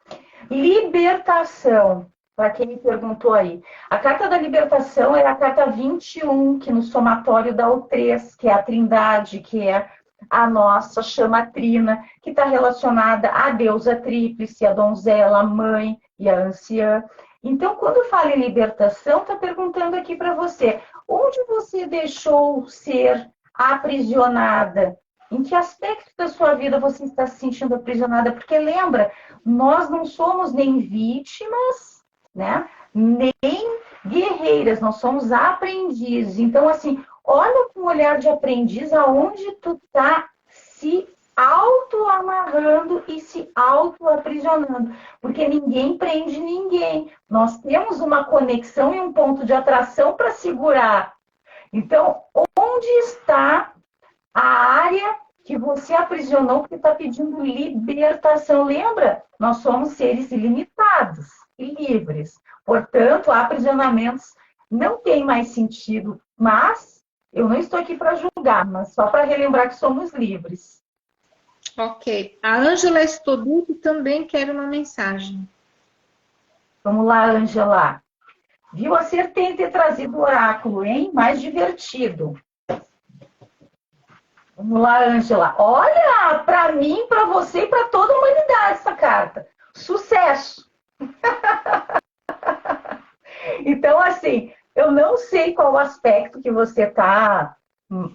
Speaker 2: Libertação, para quem me perguntou aí. A carta da libertação é a carta 21, que no somatório dá o 3, que é a trindade, que é a nossa chama trina, que está relacionada à deusa tríplice, a donzela, a mãe e a anciã. Então, quando fala em libertação, está perguntando aqui para você, onde você deixou ser aprisionada? Em que aspecto da sua vida você está se sentindo aprisionada? Porque lembra, nós não somos nem vítimas, né? Nem guerreiras, nós somos aprendizes. Então, assim, olha com o olhar de aprendiz aonde tu tá se auto-amarrando e se auto-aprisionando. Porque ninguém prende ninguém. Nós temos uma conexão e um ponto de atração para segurar. Então, onde está a área que você aprisionou porque está pedindo libertação? Lembra? Nós somos seres ilimitados e livres. Portanto, aprisionamentos não tem mais sentido, mas eu não estou aqui para julgar, mas só para relembrar que somos livres.
Speaker 3: Ok. A Ângela Estoduto também quer uma mensagem.
Speaker 2: Vamos lá, Ângela. Viu? Acertei em ter trazido o oráculo, hein? Mais divertido. Vamos lá, Ângela. Olha, para mim, para você e para toda a humanidade essa carta. Sucesso! Então, assim, eu não sei qual aspecto que você está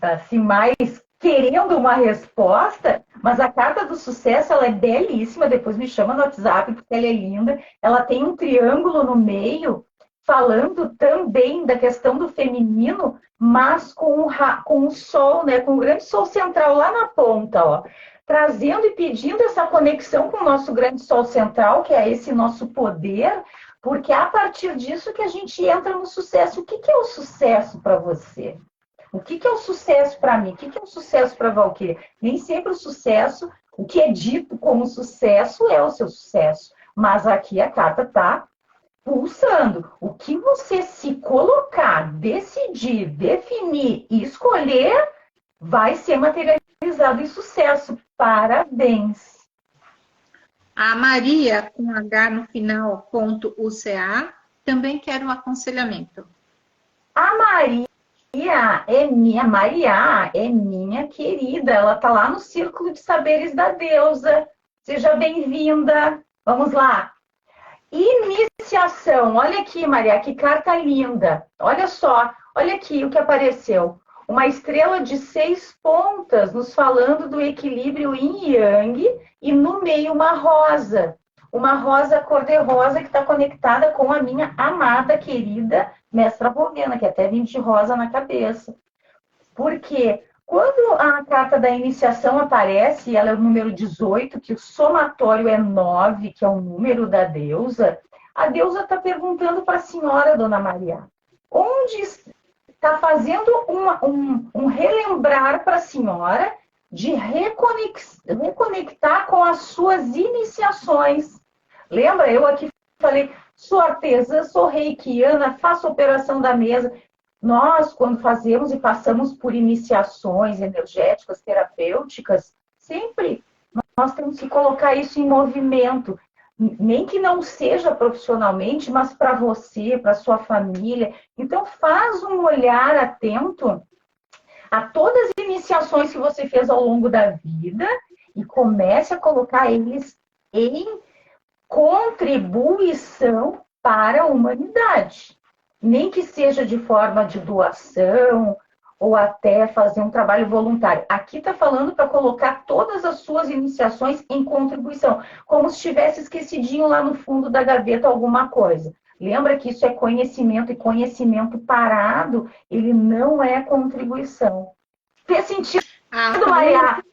Speaker 2: assim, mais querendo uma resposta, mas a carta do sucesso, ela é belíssima. Depois me chama no WhatsApp, porque ela é linda. Ela tem um triângulo no meio, falando também da questão do feminino, mas com o sol, né? Com o grande sol central lá na ponta, ó. Trazendo e pedindo essa conexão com o nosso grande sol central, que é esse nosso poder, porque é a partir disso que a gente entra no sucesso. O que é o sucesso para você? O que é o sucesso para mim? O que é o sucesso para a Valquíria? Nem sempre o sucesso, o que é dito como sucesso é o seu sucesso. Mas aqui a carta está pulsando. O que você se colocar, decidir, definir e escolher vai ser materializado em sucesso. Parabéns!
Speaker 3: A Maria, com H no final, ponto UCA, também quer um aconselhamento.
Speaker 2: A Maria é minha querida. Ela está lá no Círculo de Saberes da Deusa. Seja bem-vinda. Vamos lá. Iniciação. Olha aqui, Maria, que carta linda. Olha só, olha aqui o que apareceu. Uma estrela de 6 pontas nos falando do equilíbrio yin e yang e no meio uma rosa cor-de-rosa que está conectada com a minha amada, querida Mestra Rovena, que até vim de rosa na cabeça. Porque quando a carta da iniciação aparece, ela é o número 18, que o somatório é 9, que é o número da deusa, a deusa está perguntando para a senhora, Dona Maria, onde está fazendo um relembrar para a senhora de reconectar com as suas iniciações. Lembra? Eu aqui falei, sou artesã, sou reikiana, faço operação da mesa. Nós, quando fazemos e passamos por iniciações energéticas, terapêuticas, sempre nós temos que colocar isso em movimento. Nem que não seja profissionalmente, mas para você, para sua família. Então, faz um olhar atento a todas as iniciações que você fez ao longo da vida e comece a colocar eles em contribuição para a humanidade. Nem que seja de forma de doação ou até fazer um trabalho voluntário. Aqui está falando para colocar todas as suas iniciações em contribuição, como se tivesse esquecidinho lá no fundo da gaveta alguma coisa. Lembra que isso é conhecimento, e conhecimento parado, ele não é contribuição. Fez sentido, Maria?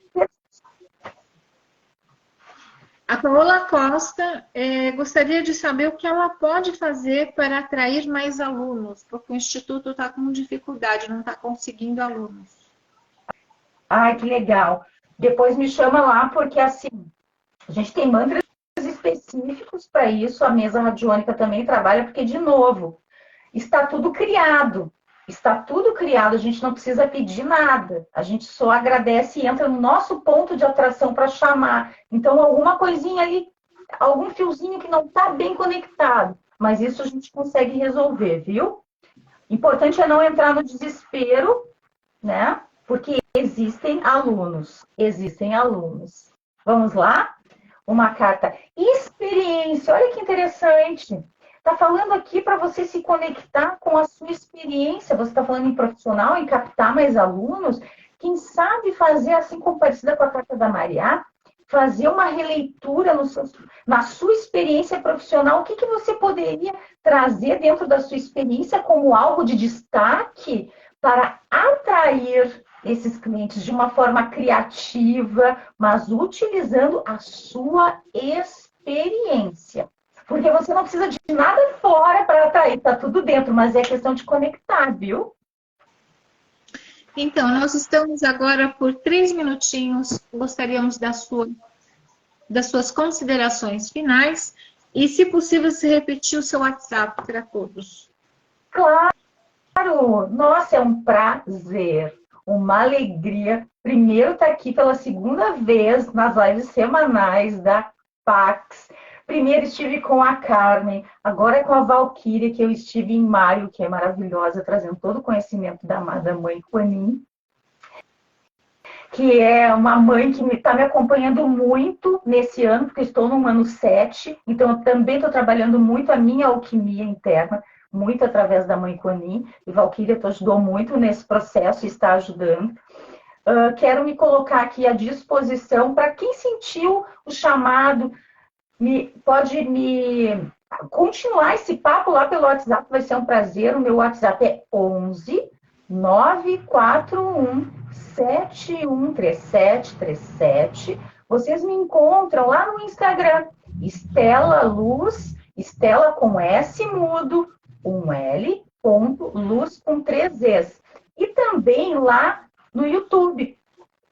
Speaker 3: A Paola Costa gostaria de saber o que ela pode fazer para atrair mais alunos, porque o Instituto está com dificuldade, não está conseguindo alunos.
Speaker 2: Ai, que legal. Depois me chama lá, porque assim, a gente tem mantras específicos para isso, a mesa radiônica também trabalha, porque, de novo, está tudo criado. Está tudo criado, a gente não precisa pedir nada. A gente só agradece e entra no nosso ponto de atração para chamar. Então, alguma coisinha ali, algum fiozinho que não está bem conectado. Mas isso a gente consegue resolver, viu? Importante é não entrar no desespero, né? Porque existem alunos. Existem alunos. Vamos lá? Uma carta experiência. Olha que interessante. Está falando aqui para você se conectar com a sua experiência. Você está falando em profissional, em captar mais alunos. Quem sabe fazer, assim como parecida com a carta da Maria, fazer uma releitura na sua experiência profissional. O que você poderia trazer dentro da sua experiência como algo de destaque para atrair esses clientes de uma forma criativa, mas utilizando a sua experiência. Porque você não precisa de nada fora para atrair, tá tudo dentro, mas é questão de conectar, viu?
Speaker 3: Então, nós estamos agora por 3 minutinhos, gostaríamos das suas considerações finais e, se possível, se repetir o seu WhatsApp para todos.
Speaker 2: Claro! Nossa, é um prazer, uma alegria. Primeiro estar aqui pela segunda vez nas lives semanais da Pax. Primeiro estive com a Carmen, agora é com a Valquíria, que eu estive em maio, que é maravilhosa, trazendo todo o conhecimento da amada mãe Kuan-Yin, que é uma mãe que está me acompanhando muito nesse ano, porque estou no ano 7, então eu também estou trabalhando muito a minha alquimia interna, muito através da mãe Kuan-Yin, e Valquíria ajudou muito nesse processo e está ajudando. Quero me colocar aqui à disposição para quem sentiu o chamado, pode me continuar esse papo lá pelo WhatsApp, vai ser um prazer. O meu WhatsApp é 11 941 713737. Vocês me encontram lá no Instagram, Estela Luz, Estela com S mudo, um L, ponto, luz com 3 Es. E também lá no YouTube,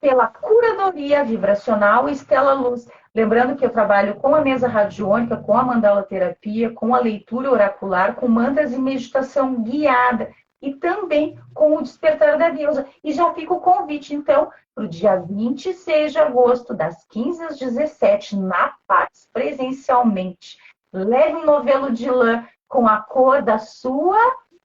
Speaker 2: pela curadoria vibracional Estela Luz. Lembrando que eu trabalho com a mesa radiônica, com a mandala terapia, com a leitura oracular, com mantras e meditação guiada e também com o despertar da deusa. E já fica o convite, então, para o dia 26 de agosto, das 15 às 17, na Pax, presencialmente. Leve um novelo de lã com a cor da sua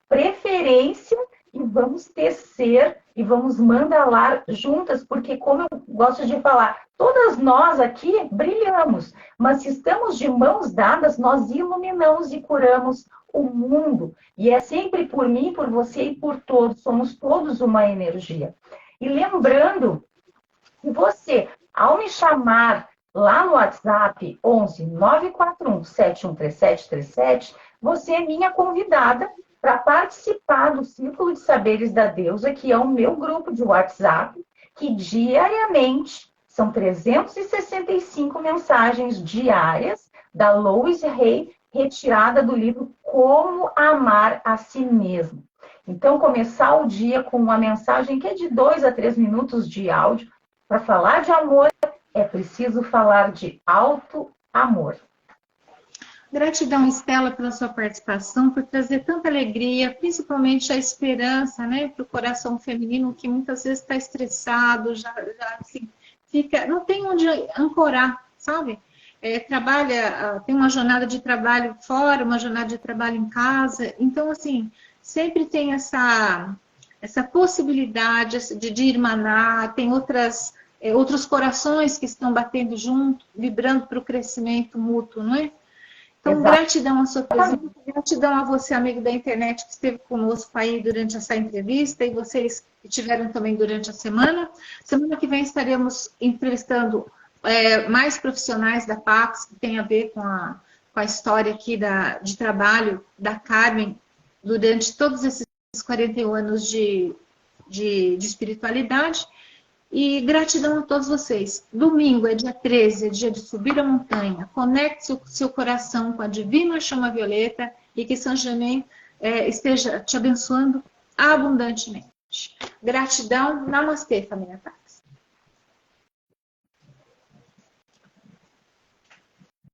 Speaker 2: preferência e vamos tecer e vamos mandalar juntas, porque, como eu gosto de falar, todas nós aqui brilhamos, mas se estamos de mãos dadas, nós iluminamos e curamos o mundo. E é sempre por mim, por você e por todos, somos todos uma energia. E lembrando que você, ao me chamar lá no WhatsApp 11 941 713737, você é minha convidada para participar do Círculo de Saberes da Deusa, que é o meu grupo de WhatsApp, que diariamente são 365 mensagens diárias da Lois Rei retirada do livro Como Amar a Si Mesmo. Então, começar o dia com uma mensagem que é de 2 a 3 minutos de áudio. Para falar de amor, é preciso falar de auto-amor.
Speaker 3: Gratidão, Estela, pela sua participação, por trazer tanta alegria, principalmente a esperança, né, para o coração feminino, que muitas vezes está estressado, já assim, fica, não tem onde ancorar, sabe? Trabalha, tem uma jornada de trabalho fora, uma jornada de trabalho em casa, então, assim, sempre tem essa possibilidade de irmanar, tem outros corações que estão batendo junto, vibrando para o crescimento mútuo, não é? Então, gratidão à sua presença, gratidão a você, amigo da internet, que esteve conosco aí durante essa entrevista e vocês que estiveram também durante a semana. Semana que vem estaremos entrevistando mais profissionais da Pax, que tem a ver com a história aqui de trabalho da Carmen durante todos esses 41 anos de espiritualidade. E gratidão a todos vocês. Domingo é dia 13, é dia de subir a montanha. Conecte seu coração com a divina chama violeta e que São Germain esteja te abençoando abundantemente. Gratidão. Namastê, família Pax.